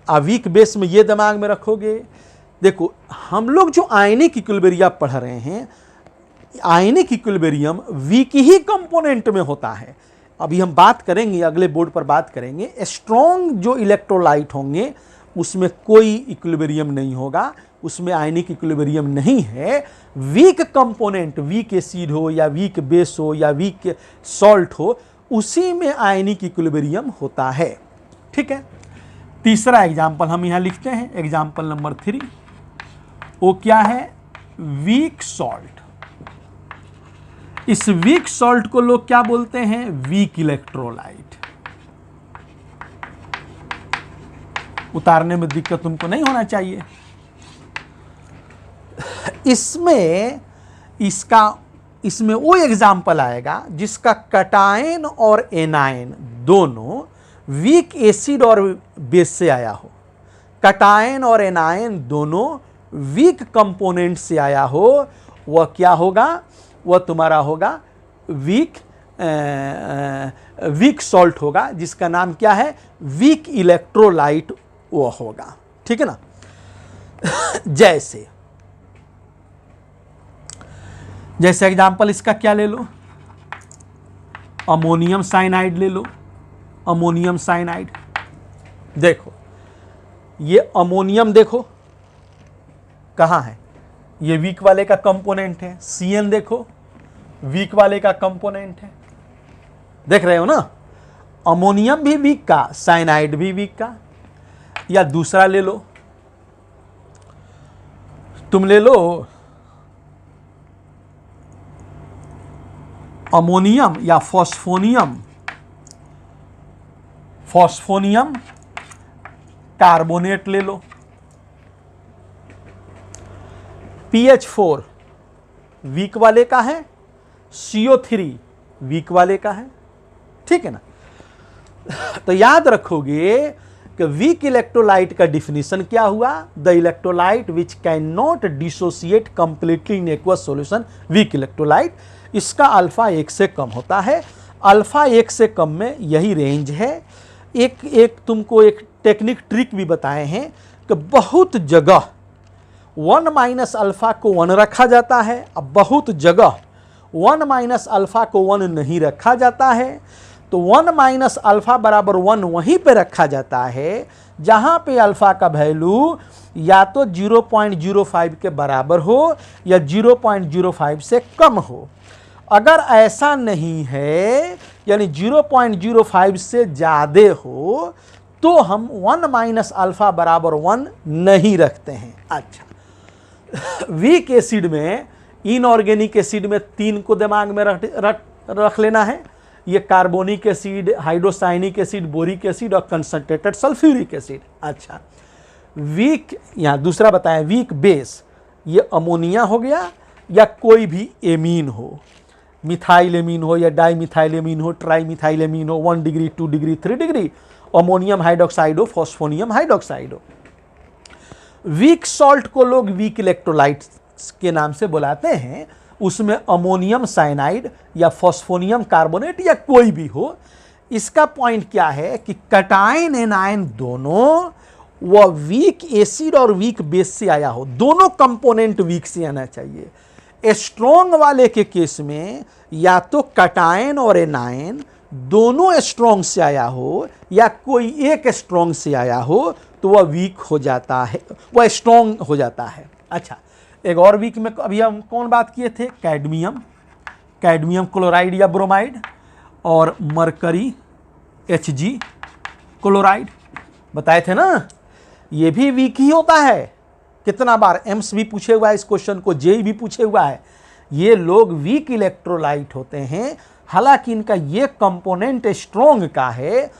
वीक बेस में ये दिमाग में रखोगे। देखो हम लोग जो आयनिक इक्विलिब्रियम पढ़ रहे हैं, आयनिक इक्विलिब्रियम वीक ही कंपोनेंट में होता है। अभी हम बात करेंगे, अगले बोर्ड पर बात करेंगे, स्ट्रॉन्ग जो इलेक्ट्रोलाइट होंगे उसमें कोई इक्विलिब्रियम नहीं होगा, उसमें आयनिक इक्विलिब्रियम नहीं है। वीक कंपोनेंट, वीक एसिड हो या वीक बेस हो या वीक सॉल्ट हो, उसी में आयनिक इक्विलिब्रियम होता है। ठीक है। तीसरा एग्जाम्पल हम यहां लिखते हैं, एग्जाम्पल नंबर 3। वो क्या है? Weak salt. इस वीक सॉल्ट को लोग क्या बोलते हैं? Weak electrolyte. उतारने में दिक्कत तुमको नहीं होना चाहिए। इसमें वो एग्जाम्पल आएगा जिसका कटायन और एनायन दोनों वीक एसिड और बेस से आया हो। कटायन और एनायन दोनों वीक कंपोनेंट से आया हो, वह क्या होगा? वह तुम्हारा होगा वीक सॉल्ट होगा, जिसका नाम क्या है? वीक इलेक्ट्रोलाइट वो होगा। ठीक है ना। जैसे एग्जाम्पल इसका क्या ले लो? अमोनियम साइनाइड ले लो। अमोनियम साइनाइड देखो ये अमोनियम देखो कहाँ है, ये वीक वाले का कंपोनेंट है। CN देखो वीक वाले का कंपोनेंट है, देख रहे हो ना। अमोनियम भी वीक का, साइनाइड भी वीक का। या दूसरा ले लो, तुम ले लो अमोनियम या फॉस्फोनियम, फॉस्फोनियम कार्बोनेट ले लो। PH4 वीक वाले का है, CO3 वीक वाले का है, ठीक है ना। तो याद रखोगे कि वीक इलेक्ट्रोलाइट का डिफिनीशन क्या हुआ, the electrolyte which can not dissociate completely in aqueous solution, weak electrolyte. इसका अल्फा 1 से कम होता है। अल्फा 1 से कम में यही रेंज है। एक तुमको एक टेक्निक ट्रिक भी बताए हैं कि बहुत जगह 1 माइनस अल्फा को 1 रखा जाता है, अब बहुत जगह 1 माइनस अल्फा को 1 नहीं रखा जाता है। तो 1 माइनस अल्फा बराबर 1 वहीं पे रखा जाता है जहां पे अल्फा का वैल्यू या तो 0.05 के बराबर हो या 0.05 से कम हो। अगर ऐसा नहीं है, यानी 0.05 से ज़्यादा हो, तो हम 1 माइनस अल्फा बराबर 1 नहीं रखते हैं। अच्छा, वीक एसिड में, इनऑर्गेनिक एसिड में 3 को दिमाग में रख लेना है। ये carbonic acid, hydrocyanic acid, boric acid और कंसंट्रेटेड सल्फ्यूरिक एसिड। अच्छा, वीक, यहाँ दूसरा बताया वीक बेस, ये अमोनिया हो गया या कोई भी एमीन हो, मिथाइल एमीन हो या डाइमिथाइल एमीन हो, ट्राइमिथाइल एमीन हो, 1 degree 2 degree 3 degree, ammonium hydroxide हो, फॉस्फोनियम हाइड्रोक्साइड हो। वीक सॉल्ट को लोग वीक इलेक्ट्रोलाइट के नाम से बुलाते हैं। उसमें अमोनियम साइनाइड या फॉस्फोनियम कार्बोनेट या कोई भी हो। इसका पॉइंट क्या है कि कटायन एनायन दोनों वह वीक एसिड और वीक बेस से आया हो, दोनों कंपोनेंट वीक से आना चाहिए। स्ट्रॉन्ग वाले के केस में या तो कटायन और एनायन दोनों स्ट्रॉन्ग से आया हो या कोई एक स्ट्रॉन्ग से आया हो, तो वह वीक हो जाता है, वह स्ट्रॉन्ग हो जाता है। अच्छा, एक और वीक में अभी हम कौन बात किए थे, कैडमियम, कैडमियम क्लोराइड या ब्रोमाइड, और मरकरी Hg क्लोराइड बताए थे ना। ये भी वीक ही होता है। कितना बार एम्स भी पूछे हुआ है इस क्वेश्चन को, जेई भी पूछे हुआ है। ये लोग वीक इलेक्ट्रोलाइट होते हैं, हालांकि इनका ये कंपोनेंट स्ट्रॉन्ग का है,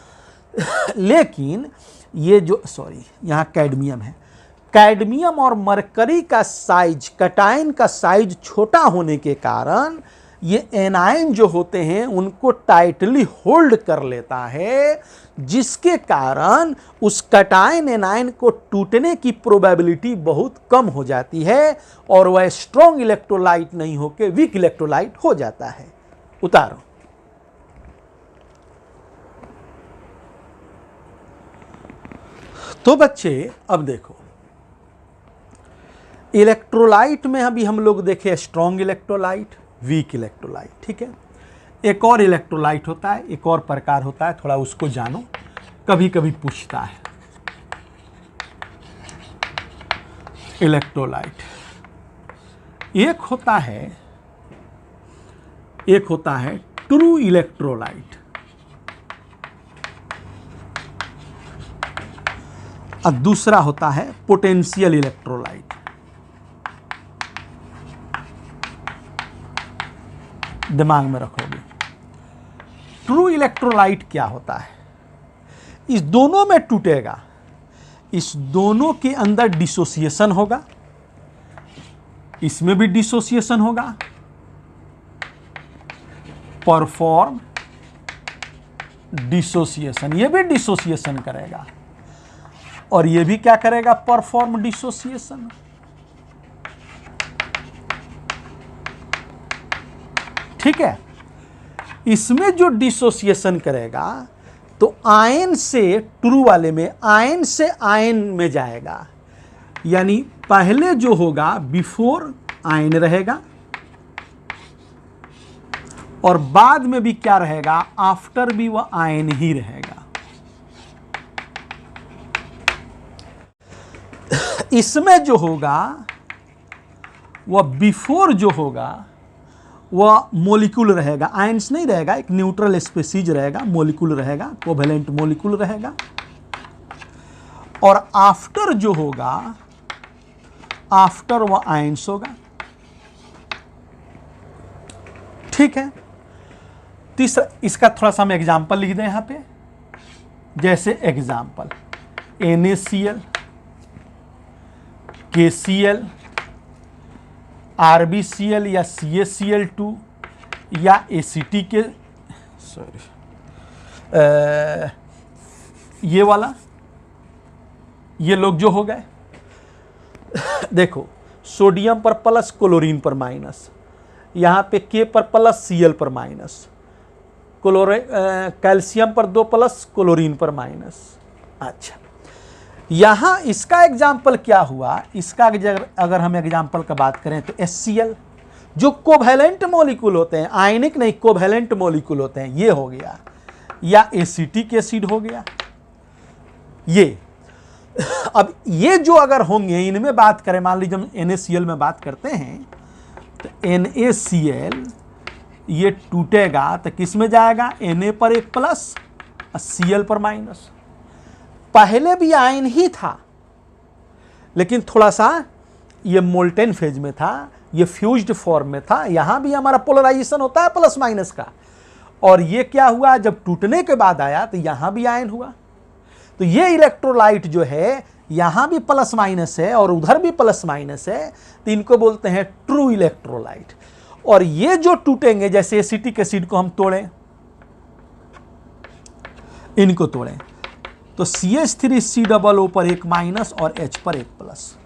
लेकिन ये जो यहाँ कैडमियम है, कैडमियम और मरकरी का साइज, कटायन का साइज छोटा होने के कारण ये एनायन जो होते हैं उनको टाइटली होल्ड कर लेता है, जिसके कारण उस कटायन एनायन को टूटने की प्रोबेबिलिटी बहुत कम हो जाती है और वह स्ट्रॉन्ग इलेक्ट्रोलाइट नहीं होकर वीक इलेक्ट्रोलाइट हो जाता है। उतारो। तो बच्चे अब देखो, इलेक्ट्रोलाइट में अभी हम लोग देखे स्ट्रॉन्ग इलेक्ट्रोलाइट, वीक इलेक्ट्रोलाइट, ठीक है। एक और इलेक्ट्रोलाइट होता है, एक और प्रकार होता है, थोड़ा उसको जानो, कभी कभी पूछता है। इलेक्ट्रोलाइट एक होता है ट्रू इलेक्ट्रोलाइट, और दूसरा होता है पोटेंशियल इलेक्ट्रोलाइट। दिमाग में रखोगे। ट्रू इलेक्ट्रोलाइट क्या होता है, इस दोनों में टूटेगा, इस दोनों के अंदर डिसोसिएशन होगा, इसमें भी डिसोसिएशन होगा, परफॉर्म डिसोसिएशन, ये भी डिसोसिएशन करेगा, और ये भी क्या करेगा, परफॉर्म डिसोसिएशन। ठीक है। इसमें जो डिसोसिएशन करेगा तो आयन से, ट्रू वाले में आयन से आयन में जाएगा, यानी पहले जो होगा बिफोर आयन रहेगा और बाद में भी क्या रहेगा, आफ्टर भी वह आयन ही रहेगा। इसमें जो होगा वह बिफोर जो होगा वह मोलिक्यूल रहेगा, आयंस नहीं रहेगा, एक न्यूट्रल स्पीसीज रहेगा, मोलिक्यूल रहेगा, कोवेलेंट मोलिक्यूल रहेगा। और आफ्टर जो होगा, आफ्टर वह आयंस होगा। ठीक है। तीसरा, इसका थोड़ा सा हम एग्जाम्पल लिख दें यहां पे। जैसे एग्जाम्पल NaCl, KCl, RbCl या CaCl2 या ACT के, सॉरी, ये वाला, ये लोग जो हो गए। देखो, सोडियम पर प्लस, क्लोरीन पर माइनस, यहाँ पे K पर प्लस, Cl पर माइनस, कैल्शियम पर 2 प्लस, क्लोरीन पर माइनस। अच्छा, यहाँ इसका एग्जाम्पल क्या हुआ, इसका अगर हम एग्जाम्पल का बात करें तो HCl, जो कोवैलेंट मॉलिक्यूल होते हैं, आयनिक नहीं, कोवैलेंट मॉलिक्यूल होते हैं, ये हो गया, या एसिटिक एसिड हो गया ये। अब ये जो अगर होंगे, इनमें बात करें, मान लीजिए हम NaCl में बात करते हैं, तो NaCl ये टूटेगा तो किस में जाएगा, Na पर 1 प्लस और Cl पर माइनस। पहले भी आयन ही था, लेकिन थोड़ा सा ये मोल्टेन फेज में था, ये फ्यूज्ड फॉर्म में था। यहां भी हमारा पोलराइजेशन होता है प्लस माइनस का, और ये क्या हुआ, जब टूटने के बाद आया तो यहां भी आयन हुआ। तो ये इलेक्ट्रोलाइट जो है, यहां भी प्लस माइनस है और उधर भी प्लस माइनस है, तो इनको बोलते हैं ट्रू इलेक्ट्रोलाइट। और ये जो टूटेंगे, जैसे एसिटिक एसिड को हम तोड़ें, इनको तोड़ें, तो CH3COO पर 1 माइनस और H पर 1 प्लस।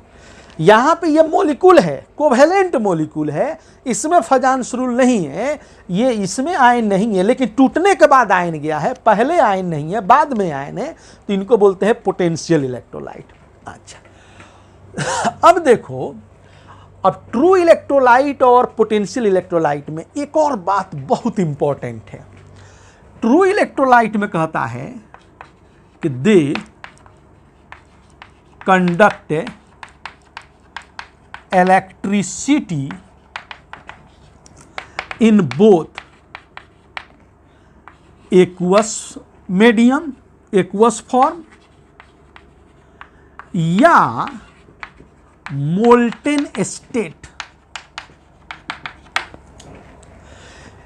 यहां पे ये मॉलिक्यूल है, कोवैलेंट मॉलिक्यूल है, इसमें फजांस रूल नहीं है, ये इसमें आयन नहीं है, लेकिन टूटने के बाद आयन गया है, पहले आयन नहीं है, बाद में आयन है, तो इनको बोलते हैं पोटेंशियल इलेक्ट्रोलाइट। अच्छा, अब देखो, अब ट्रू इलेक्ट्रोलाइट और पोटेंशियल इलेक्ट्रोलाइट में एक और बात बहुत इंपॉर्टेंट है। ट्रू इलेक्ट्रोलाइट में कहता है कि they conduct electricity in both aqueous medium, aqueous form, या molten state.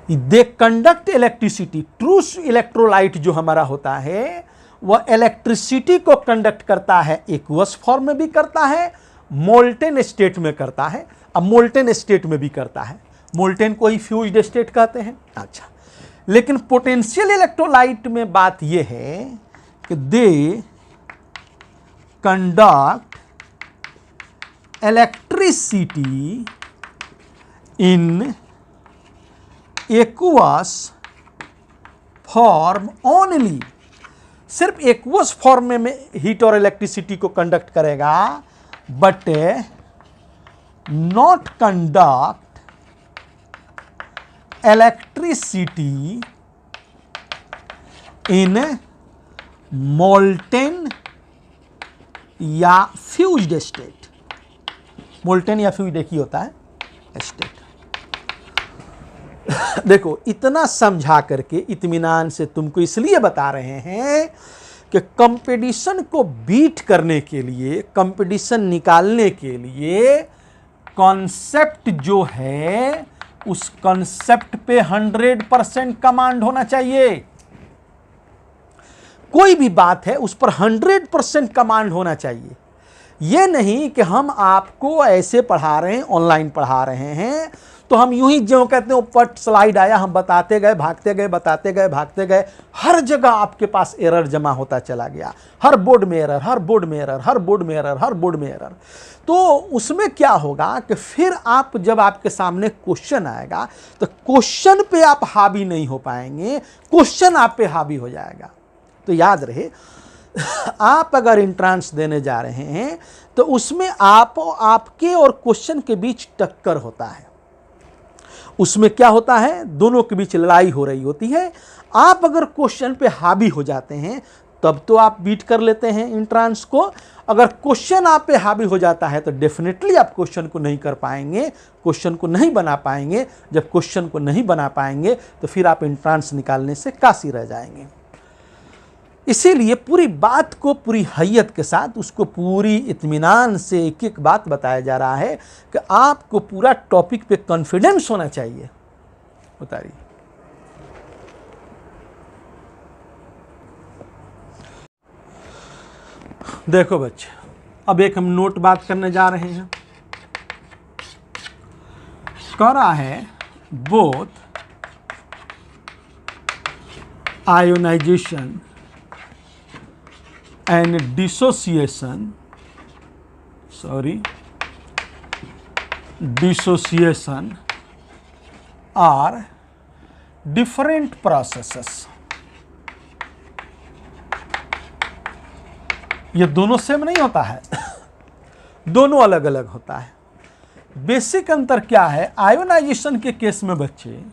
They conduct electricity, true electrolyte जो हमारा होता है वह इलेक्ट्रिसिटी को कंडक्ट करता है, एक्वस फॉर्म में भी करता है, मोल्टेन स्टेट में करता है, अब मोल्टेन स्टेट में भी करता है। मोल्टेन को ही फ्यूज्ड स्टेट कहते हैं। अच्छा, लेकिन पोटेंशियल इलेक्ट्रोलाइट में बात यह है कि they conduct electricity in aqueous form only, सिर्फ एक्वस फॉर्म में हीट और इलेक्ट्रिसिटी को कंडक्ट करेगा, but not conduct electricity in molten या फ्यूज्ड स्टेट। मोल्टेन या फ्यूज्ड एक ही होता है स्टेट। देखो, इतना समझा करके इत्मीनान से तुमको इसलिए बता रहे हैं कि कंपटीशन को बीट करने के लिए, कंपटीशन निकालने के लिए कॉन्सेप्ट जो है उस कॉन्सेप्ट पे 100% कमांड होना चाहिए। कोई भी बात है उस पर 100% कमांड होना चाहिए। ये नहीं कि हम आपको ऐसे पढ़ा रहे हैं, ऑनलाइन पढ़ा रहे हैं, तो हम यूं ही जो कहते हैं ऊपर स्लाइड आया, हम बताते गए, भागते गए, बताते गए, भागते गए, हर जगह आपके पास एरर जमा होता चला गया। हर बोर्ड में एरर, हर बोर्ड में एरर, हर बोर्ड में एरर, हर बोर्ड में एरर। तो उसमें क्या होगा कि फिर आप जब आपके सामने क्वेश्चन आएगा तो क्वेश्चन पे आप हावी नहीं हो पाएंगे, क्वेश्चन आप पे हावी हो जाएगा। तो याद रहे, आप अगर एंट्रेंस देने जा रहे हैं तो उसमें आपके और क्वेश्चन के बीच टक्कर होता है। उसमें क्या होता है, दोनों के बीच लड़ाई हो रही होती है। आप अगर क्वेश्चन पे हावी हो जाते हैं तब तो आप बीट कर लेते हैं इंट्रांस को। अगर क्वेश्चन आप पे हावी हो जाता है तो डेफिनेटली आप क्वेश्चन को नहीं कर पाएंगे, क्वेश्चन को नहीं बना पाएंगे। जब क्वेश्चन को नहीं बना पाएंगे तो फिर आप इंट्रांस निकालने से कासी रह जाएंगे। इसीलिए पूरी बात को पूरी हैयत के साथ, उसको पूरी इत्मीनान से एक एक बात बताया जा रहा है कि आपको पूरा टॉपिक पे कॉन्फिडेंस होना चाहिए। उतारिए। देखो बच्चे, अब एक हम नोट बात करने जा रहे हैं। कह रहा है both ionization and dissociation are different processes. ये दोनों सेम नहीं होता है, दोनों अलग अलग होता है। बेसिक अंतर क्या है? आयोनाइजेशन के केस में बच्चे,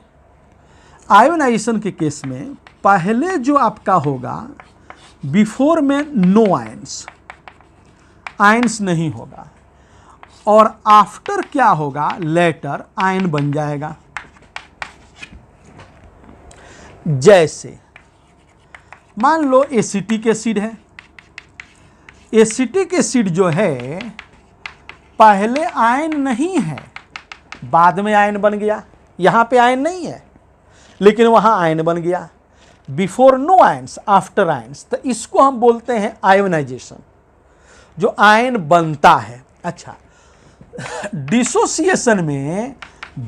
आयोनाइजेशन के केस में पहले जो आपका होगा, बिफोर में नो आयंस, आयंस नहीं होगा, और आफ्टर क्या होगा, लेटर आयन बन जाएगा। जैसे मान लो एसिटिक एसिड है, एसिटिक एसिड जो है पहले आयन नहीं है, बाद में आयन बन गया। यहाँ पे आयन नहीं है लेकिन वहाँ आयन बन गया। Before no ions, after ions, तो इसको हम बोलते हैं आयोनाइजेशन, जो आयन बनता है। अच्छा, डिसोसिएशन में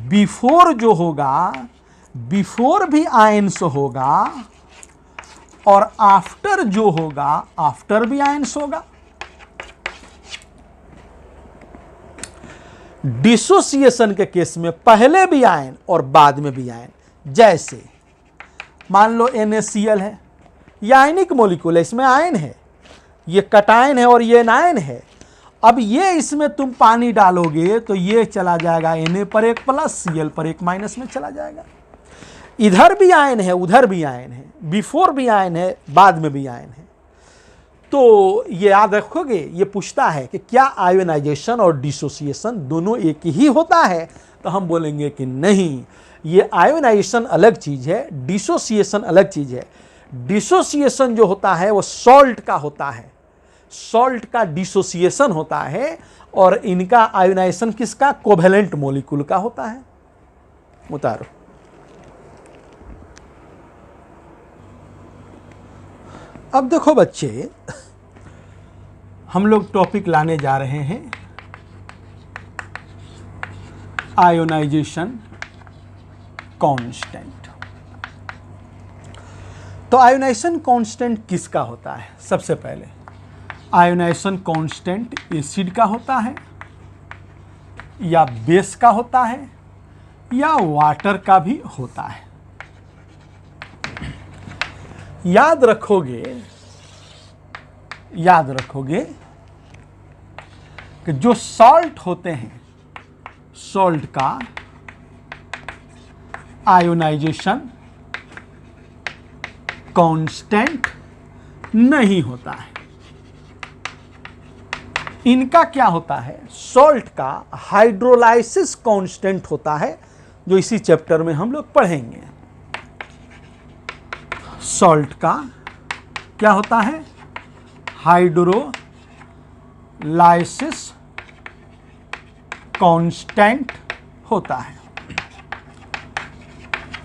बिफोर जो होगा, बिफोर भी आयंस होगा, और आफ्टर जो होगा, आफ्टर भी आयंस होगा। डिसोसिएशन के केस में पहले भी आयन और बाद में भी आयन। जैसे मान लो NaCl है, यह आयनिक मॉलिक्यूल है, इसमें आयन है, ये कटायन है और ये एनायन है। अब ये इसमें तुम पानी डालोगे तो ये चला जाएगा Na पर एक प्लस, Cl पर एक माइनस में चला जाएगा। इधर भी आयन है, उधर भी आयन है, बिफोर भी आयन है, बाद में भी आयन है। तो ये याद रखोगे, ये पूछता है कि क्या आयोनाइजेशन और डिसोसिएशन दोनों एक ही होता है, तो हम बोलेंगे कि नहीं, ये आयोनाइजेशन अलग चीज़ है, डिसोसिएशन अलग चीज़ है। डिसोसिएशन जो होता है वो सॉल्ट का होता है, सॉल्ट का डिसोसिएशन होता है, और इनका आयोनाइजेशन किसका, कोवेलेंट मॉलिक्यूल का होता है। उतारो। अब देखो बच्चे, हम लोग टॉपिक लाने जा रहे हैं आयोनाइजेशन कांस्टेंट। तो आयोनाइजेशन कांस्टेंट किसका होता है? सबसे पहले आयोनाइजेशन कांस्टेंट एसिड का होता है, या बेस का होता है, या वाटर का भी होता है। याद रखोगे कि जो सॉल्ट होते हैं, सॉल्ट का आयोनाइजेशन कांस्टेंट नहीं होता है। इनका क्या होता है? सॉल्ट का हाइड्रोलाइसिस कांस्टेंट होता है, जो इसी चैप्टर में हम लोग पढ़ेंगे। सॉल्ट का क्या होता है? हाइड्रोलाइसिस कांस्टेंट होता है।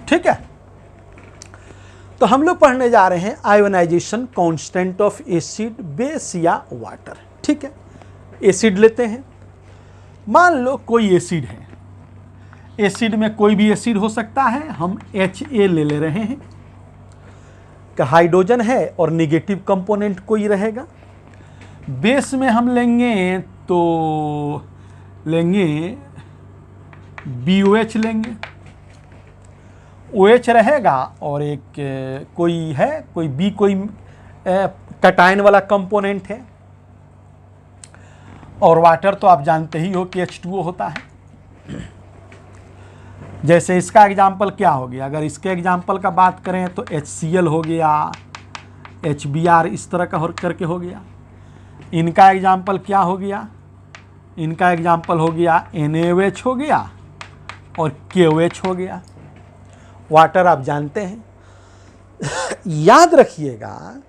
ठीक है, तो हम लोग पढ़ने जा रहे हैं ionization constant of acid, base या वाटर। ठीक है, एसिड लेते हैं। मान लो कोई एसिड है, एसिड में कोई भी एसिड हो सकता है, हम Ha ले रहे हैं कि हाइड्रोजन है और निगेटिव कंपोनेंट कोई रहेगा। बेस में हम लेंगे तो लेंगे BOH लेंगे, OH रहेगा, और एक कोई है, कोई B, कोई कटायन वाला कंपोनेंट है। और वाटर तो आप जानते ही हो कि H2O होता है। जैसे इसका एग्जाम्पल क्या हो गया? अगर इसके एग्जाम्पल का बात करें तो HCl हो गया, HBr इस तरह का करके हो गया। इनका एग्जाम्पल क्या हो गया, इनका एग्जाम्पल हो गया NaOH हो गया और KOH हो गया। वाटर आप जानते हैं। याद रखिएगा,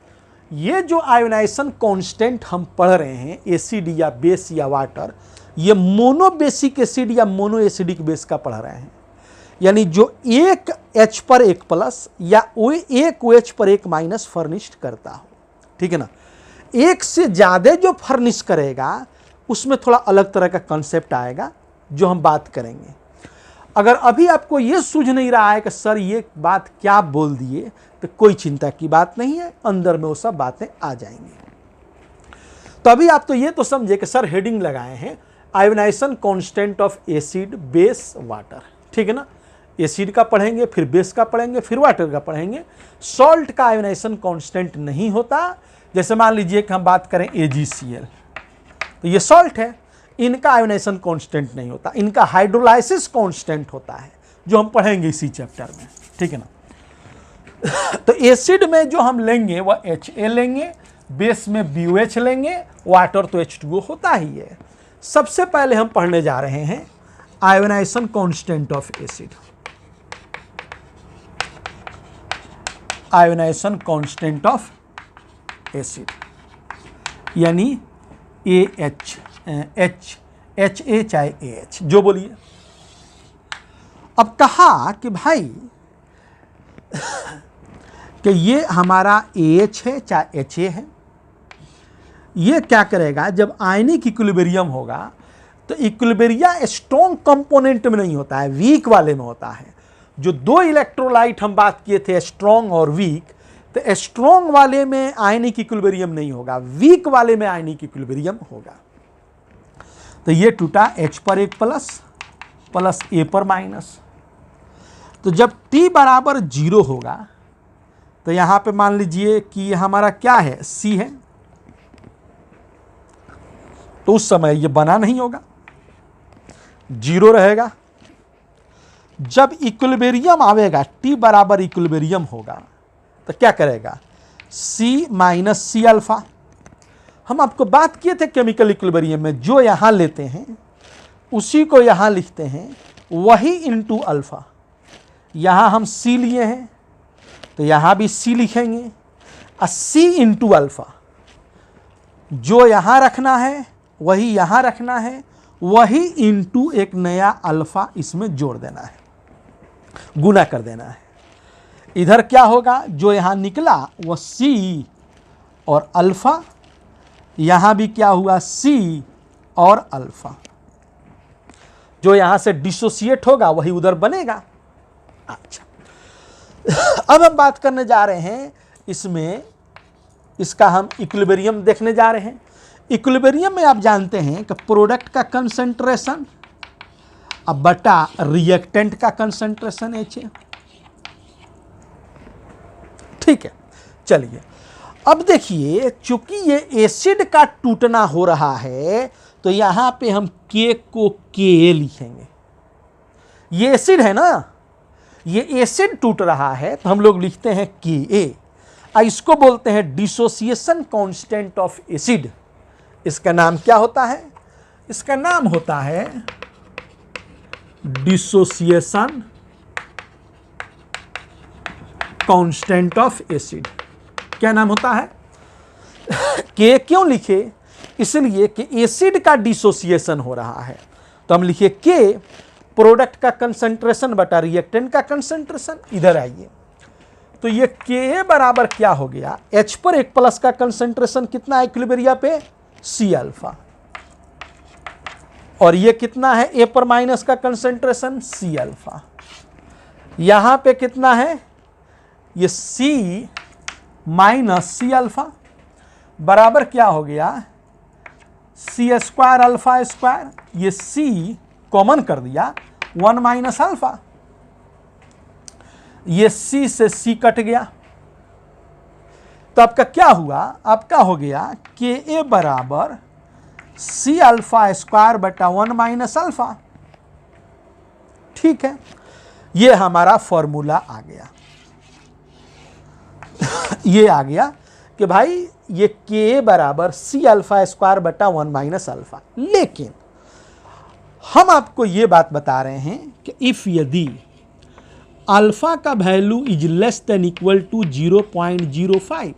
ये जो आयोनाइजेशन कांस्टेंट हम पढ़ रहे हैं, एसिड या बेस या वाटर, ये मोनोबेसिक एसिड या मोनो एसिडिक बेस का पढ़ रहे हैं। यानी जो एक H पर एक प्लस या एक OH पर एक माइनस फर्निश्ड करता हो, ठीक है ना। एक से ज़्यादा जो फर्निश करेगा उसमें थोड़ा अलग तरह का कॉन्सेप्ट आएगा जो हम बात करेंगे। अगर अभी आपको ये सूझ नहीं रहा है कि सर ये बात क्या बोल दिए, तो कोई चिंता की बात नहीं है, अंदर में वो सब बातें आ जाएंगी। तो अभी आप तो ये तो समझे कि सर हेडिंग लगाए हैं ionization constant of acid base water, ठीक है ना। एसिड का पढ़ेंगे, फिर बेस का पढ़ेंगे, फिर वाटर का पढ़ेंगे। सॉल्ट का आयोनाइजेशन कांस्टेंट नहीं होता। जैसे मान लीजिए कि हम बात करें AgCl, तो ये सॉल्ट है, इनका आयोनाइजेशन कांस्टेंट नहीं होता, इनका हाइड्रोलाइसिस कांस्टेंट होता है, जो हम पढ़ेंगे इसी चैप्टर में, ठीक है ना। तो एसिड में जो हम लेंगे वह Ha लेंगे, बेस में BOH लेंगे, वाटर तो H2O होता ही है। सबसे पहले हम पढ़ने जा रहे हैं ionization constant of acid. Ionization constant of acid यानी HA चाहे AH जो बोलिए। अब कहा कि भाई कि ये हमारा AH है चाहे HA है, ये क्या करेगा जब आयनिक इक्विलिब्रियम होगा तो इक्विलिब्रिया स्ट्रॉन्ग कंपोनेंट में नहीं होता है, वीक वाले में होता है। जो दो इलेक्ट्रोलाइट हम बात किए थे स्ट्रॉन्ग और वीक, तो स्ट्रॉन्ग वाले में आयनिक इक्विलिब्रियम नहीं होगा, वीक वाले में आयनिक इक्विलिब्रियम होगा। तो ये टूटा H पर एक प्लस प्लस A पर माइनस। तो जब T बराबर 0 होगा तो यहां पे मान लीजिए कि हमारा क्या है, C है, तो उस समय ये बना नहीं होगा, 0 रहेगा। जब इक्विलिब्रियम आवेगा, T बराबर इक्विलिब्रियम होगा, तो क्या करेगा, C माइनस C अल्फा। हम आपको बात किए थे केमिकल इक्विलिब्रियम में, जो यहां लेते हैं उसी को यहां लिखते हैं, वही इंटू अल्फा। यहां हम C लिए हैं तो यहां भी C लिखेंगे, और C इंटू अल्फा। जो यहां रखना है वही यहां रखना है, वही इंटू एक नया अल्फा इसमें जोड़ देना है, गुना कर देना है। इधर क्या होगा, जो यहां निकला वो C और अल्फा, यहां भी क्या हुआ, C और अल्फा। जो यहां से डिसोसिएट होगा वही उधर बनेगा। अच्छा, अब हम बात करने जा रहे हैं इसमें, इसका हम इक्विलिब्रियम देखने जा रहे हैं। इक्विलिब्रियम में आप जानते हैं कि प्रोडक्ट का कंसंट्रेशन अब बटा रिएक्टेंट का कंसंट्रेशन H। ठीक है, चलिए अब देखिए, चूंकि ये एसिड का टूटना हो रहा है तो यहां पे हम K को Ka लिखेंगे। ये एसिड है ना, ये एसिड टूट रहा है तो हम लोग लिखते हैं Ka। इसको बोलते हैं डिसोसिएशन कांस्टेंट ऑफ एसिड। इसका नाम क्या होता है, इसका नाम होता है डिसोसिएशन कांस्टेंट ऑफ एसिड। क्या नाम होता है, K क्यों लिखे, इसलिए कि एसिड का डिसोसिएशन हो रहा है, तो हम लिखे K प्रोडक्ट का कंसंट्रेशन बटा रिएक्टेंट का कंसंट्रेशन। इधर आइए, तो ये Ka बराबर क्या हो गया, H पर एक प्लस का कंसंट्रेशन कितना है इक्विलिब्रिया पे, C अल्फा, और ये कितना है A पर माइनस का कंसंट्रेशन, C अल्फा। यहां पे कितना है, ये C माइनस C अल्फा बराबर क्या हो गया, C स्क्वायर अल्फा स्क्वायर। ये C कॉमन कर दिया, 1 माइनस अल्फा, ये C से C कट गया, तो आपका क्या हुआ, आपका हो गया Ka बराबर C अल्फा स्क्वायर बटा 1 माइनस अल्फा। ठीक है, ये हमारा फॉर्मूला आ गया। ये आ गया, कि भाई ये Ka बराबर C अल्फा स्क्वायर बटा 1 माइनस अल्फा। लेकिन हम आपको ये बात बता रहे हैं कि इफ यदि अल्फा का value is less than equal to 0.05,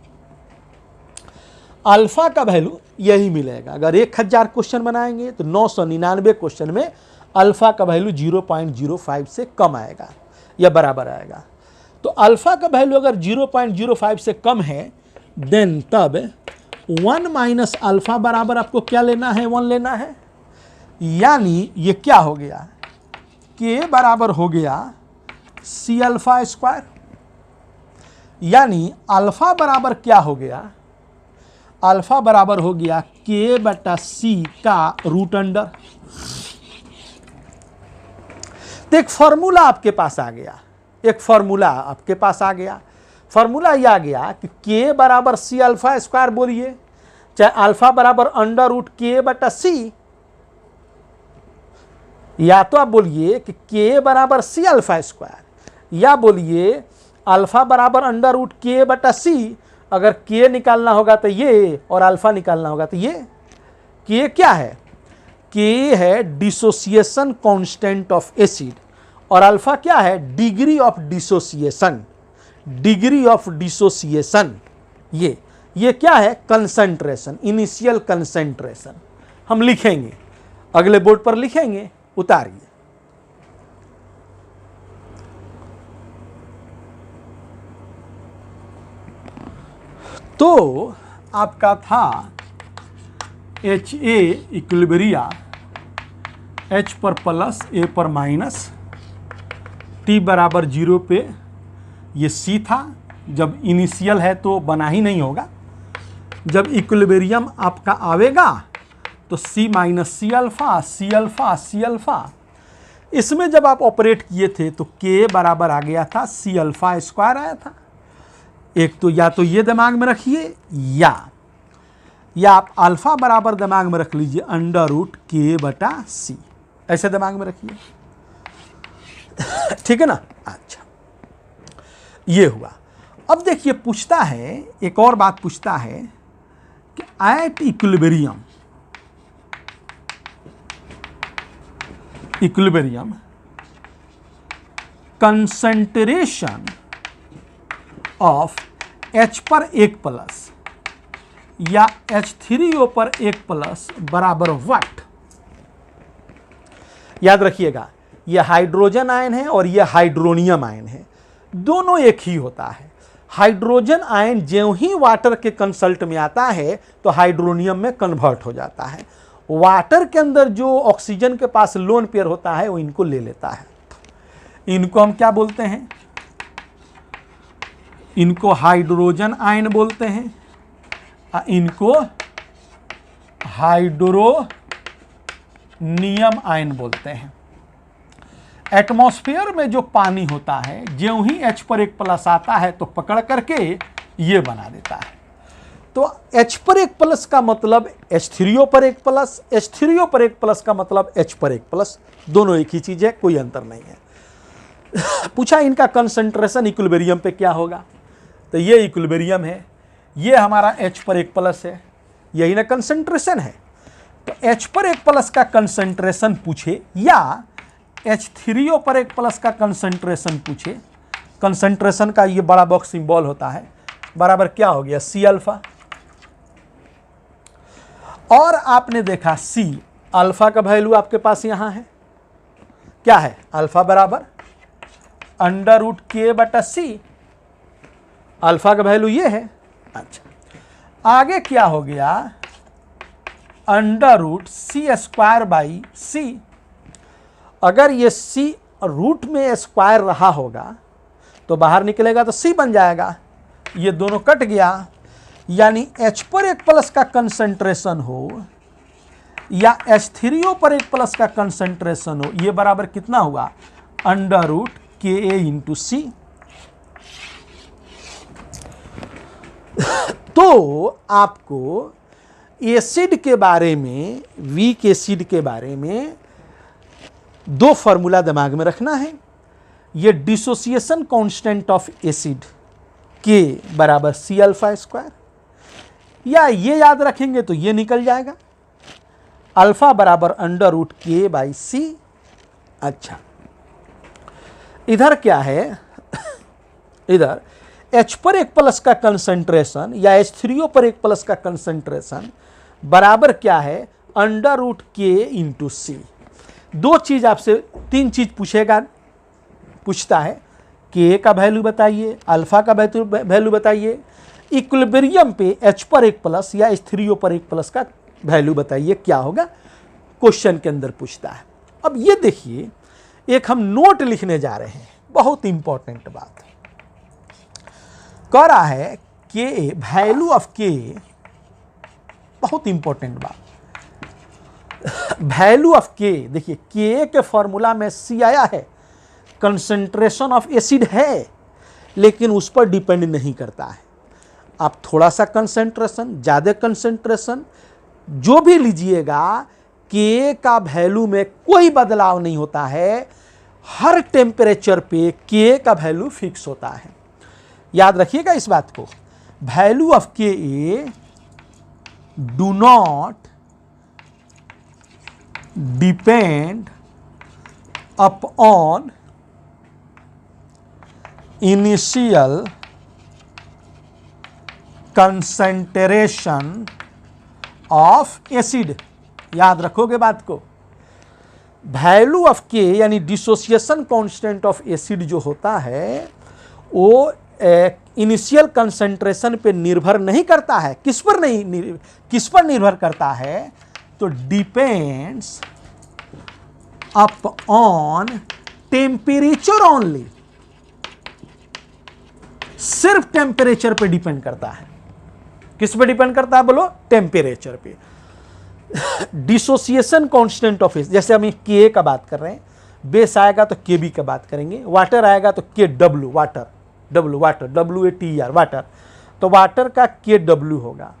alpha का वैल्यू यही मिलेगा। अगर 1000 क्वेश्चन बनाएंगे तो 999 क्वेश्चन में अल्फा का वैल्यू 0.05 से कम आएगा या बराबर आएगा। तो अल्फा का वैल्यू अगर 0.05 से कम है देन तब 1 माइनस अल्फा बराबर आपको क्या लेना है, 1 लेना है। यानी ये क्या हो गया, K बराबर हो गया C अल्फा स्क्वायर, यानी अल्फा बराबर क्या हो गया, अल्फा बराबर हो गया K बटा C का रूट अंडर। तो एक फॉर्मूला आपके पास आ गया, एक फॉर्मूला आपके पास आ गया। फॉर्मूला यह आ गया कि K बराबर C अल्फा स्क्वायर बोलिए, चाहे अल्फा बराबर अंडर रूट K बटा C, या तो आप बोलिए कि K बराबर C अल्फा स्क्वायर, या बोलिए अल्फा बराबर अंडर रूट K बटा C। अगर K निकालना होगा तो ये, और अल्फा निकालना होगा तो ये। K क्या है, K है डिसोसिएशन कांस्टेंट ऑफ एसिड, और अल्फा क्या है, degree of dissociation, degree of dissociation. ये क्या है, कंसंट्रेशन, इनिशियल कंसंट्रेशन। हम लिखेंगे, अगले बोर्ड पर लिखेंगे, उतारिए। तो आपका था HA इक्विलिब्रिया, H पर प्लस A पर माइनस, T बराबर 0 पे ये C था। जब इनिशियल है तो बना ही नहीं होगा। जब इक्विलिब्रियम आपका आवेगा तो C minus C alpha, C alpha, C alpha. इसमें जब आप ऑपरेट किए थे तो K बराबर आ गया था C अल्फा स्क्वायर आया था। एक तो या तो ये दिमाग में रखिए, या आप अल्फा बराबर दिमाग में रख लीजिए अंडर रूट K बटा C, ऐसे दिमाग में रखिए। ठीक है ना। अच्छा, ये हुआ। अब देखिए पूछता है, एक और बात पूछता है कि at equilibrium, concentration of H पर 1 प्लस या H3O पर 1 प्लस बराबर व्हाट। याद रखिएगा, यह हाइड्रोजन आयन है और यह हाइड्रोनियम आयन है, दोनों एक ही होता है। हाइड्रोजन आयन ज्यों ही वाटर के कंसल्ट में आता है तो हाइड्रोनियम में कन्वर्ट हो जाता है। वाटर के अंदर जो ऑक्सीजन के पास लोन पेयर होता है वो इनको ले लेता है। इनको हम क्या बोलते हैं, इनको हाइड्रोजन आयन बोलते हैं, इनको हाइड्रोनियम आयन बोलते हैं। एटमॉस्फेयर में जो पानी होता है ज्यों ही H पर 1 प्लस आता है तो पकड़ करके ये बना देता है। तो H पर 1 प्लस का मतलब H3O पर 1 प्लस, H3O पर 1 प्लस का मतलब H पर 1 प्लस, दोनों एक ही चीज है, कोई अंतर नहीं है। पूछा इनका कंसंट्रेशन इक्विलिब्रियम पे क्या होगा, तो ये इक्विलिब्रियम है, ये हमारा H पर 1 प्लस है, यही ना कंसंट्रेशन है। तो H पर 1 प्लस का कंसंट्रेशन पूछे या H3O पर 1 प्लस का कंसंट्रेशन पूछे, कंसंट्रेशन का ये बड़ा बॉक्स सिंबल होता है, बराबर क्या हो गया C अल्फा। और आपने देखा C अल्फा का वैल्यू आपके पास यहां है, क्या है, अल्फा बराबर अंडर रूट K बटा C, अल्फा का वैल्यू ये है। अच्छा, आगे क्या हो गया, under root C square by C। अगर ये C रूट में स्क्वायर रहा होगा तो बाहर निकलेगा तो C बन जाएगा, ये दोनों कट गया। यानी H पर 1 प्लस का कंसंट्रेशन हो या H3O पर 1 प्लस का कंसंट्रेशन हो, ये बराबर कितना हुआ, under root Ka into C। तो आपको एसिड के बारे में, वीक एसिड के बारे में 2 फॉर्मूला दिमाग में रखना है। ये dissociation constant of acid K बराबर C अल्फा स्क्वायर, या ये याद रखेंगे तो ये निकल जाएगा, अल्फा बराबर अंडर रूट के बाई सी। अच्छा, इधर क्या है, इधर H पर 1+ का कंसंट्रेशन या H3O पर 1+ का कंसंट्रेशन बराबर क्या है, अंडर रूट के इंटू सी। दो चीज आपसे, तीन चीज पूछता है, के का वैल्यू बताइए, अल्फा का वैल्यू बताइए, इक्विलिब्रियम पे H पर 1+ या H3O पर 1+ का वैल्यू बताइए, क्या होगा, क्वेश्चन के अंदर पूछता है। अब ये देखिए, एक हम नोट लिखने जा रहे हैं, बहुत इंपॉर्टेंट बात कह रहा है, के वैल्यू ऑफ के, बहुत इंपॉर्टेंट बात, वैल्यू ऑफ के, देखिए के फॉर्मूला में सी आया है, कंसंट्रेशन ऑफ एसिड है, लेकिन उस पर डिपेंड नहीं करता है। आप थोड़ा सा कंसंट्रेशन, ज़्यादा कंसंट्रेशन, जो भी लीजिएगा, के का वैल्यू में कोई बदलाव नहीं होता है, हर टेम्परेचर पे के का वैल्यू फिक्स होता है। याद रखिएगा इस बात को, वैल्यू ऑफ के do not depend upon initial concentration of acid. याद रखोगे बात को, वैल्यू ऑफ के यानी डिसोसिएशन कांस्टेंट ऑफ एसिड जो होता है वो इनिशियल कंसंट्रेशन पे निर्भर नहीं करता है। किस पर निर्भर करता है, तो डिपेंड्स अपॉन टेम्परेचर ओनली, सिर्फ टेम्परेचर पे डिपेंड करता है। किस पे डिपेंड करता है बोलो, टेम्परेचर पे। डिसोसिएशन कांस्टेंट ऑफ एसिड, जैसे हम के का बात कर रहे हैं, बेस आएगा तो के बी का बात करेंगे, वाटर आएगा तो के डब्ल्यू, वाटर WATR वाटर, तो वाटर का के डब्ल्यू होगा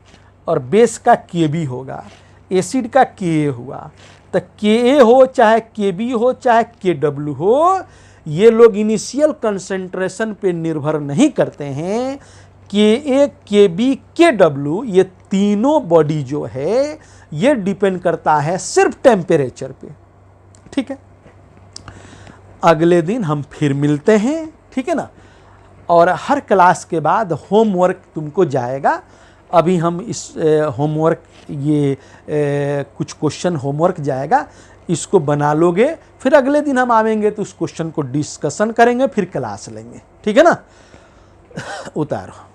और बेस का के बी होगा, एसिड का के हुआ, तो के ए हो चाहे के बी हो चाहे के डब्ल्यू हो, ये लोग इनिशियल कंसंट्रेशन पे निर्भर नहीं करते हैं। के ए, के बी, के डब्ल्यू, ये तीनों बॉडी जो है ये डिपेंड करता है सिर्फ टेम्परेचर पे। ठीक है, अगले दिन हम फिर मिलते हैं, ठीक है ना। और हर क्लास के बाद होमवर्क तुमको जाएगा। अभी हम इस होमवर्क, ये कुछ क्वेश्चन होमवर्क जाएगा, इसको बना लोगे, फिर अगले दिन हम आवेंगे तो उस क्वेश्चन को डिस्कशन करेंगे, फिर क्लास लेंगे, ठीक है ना। उतारो।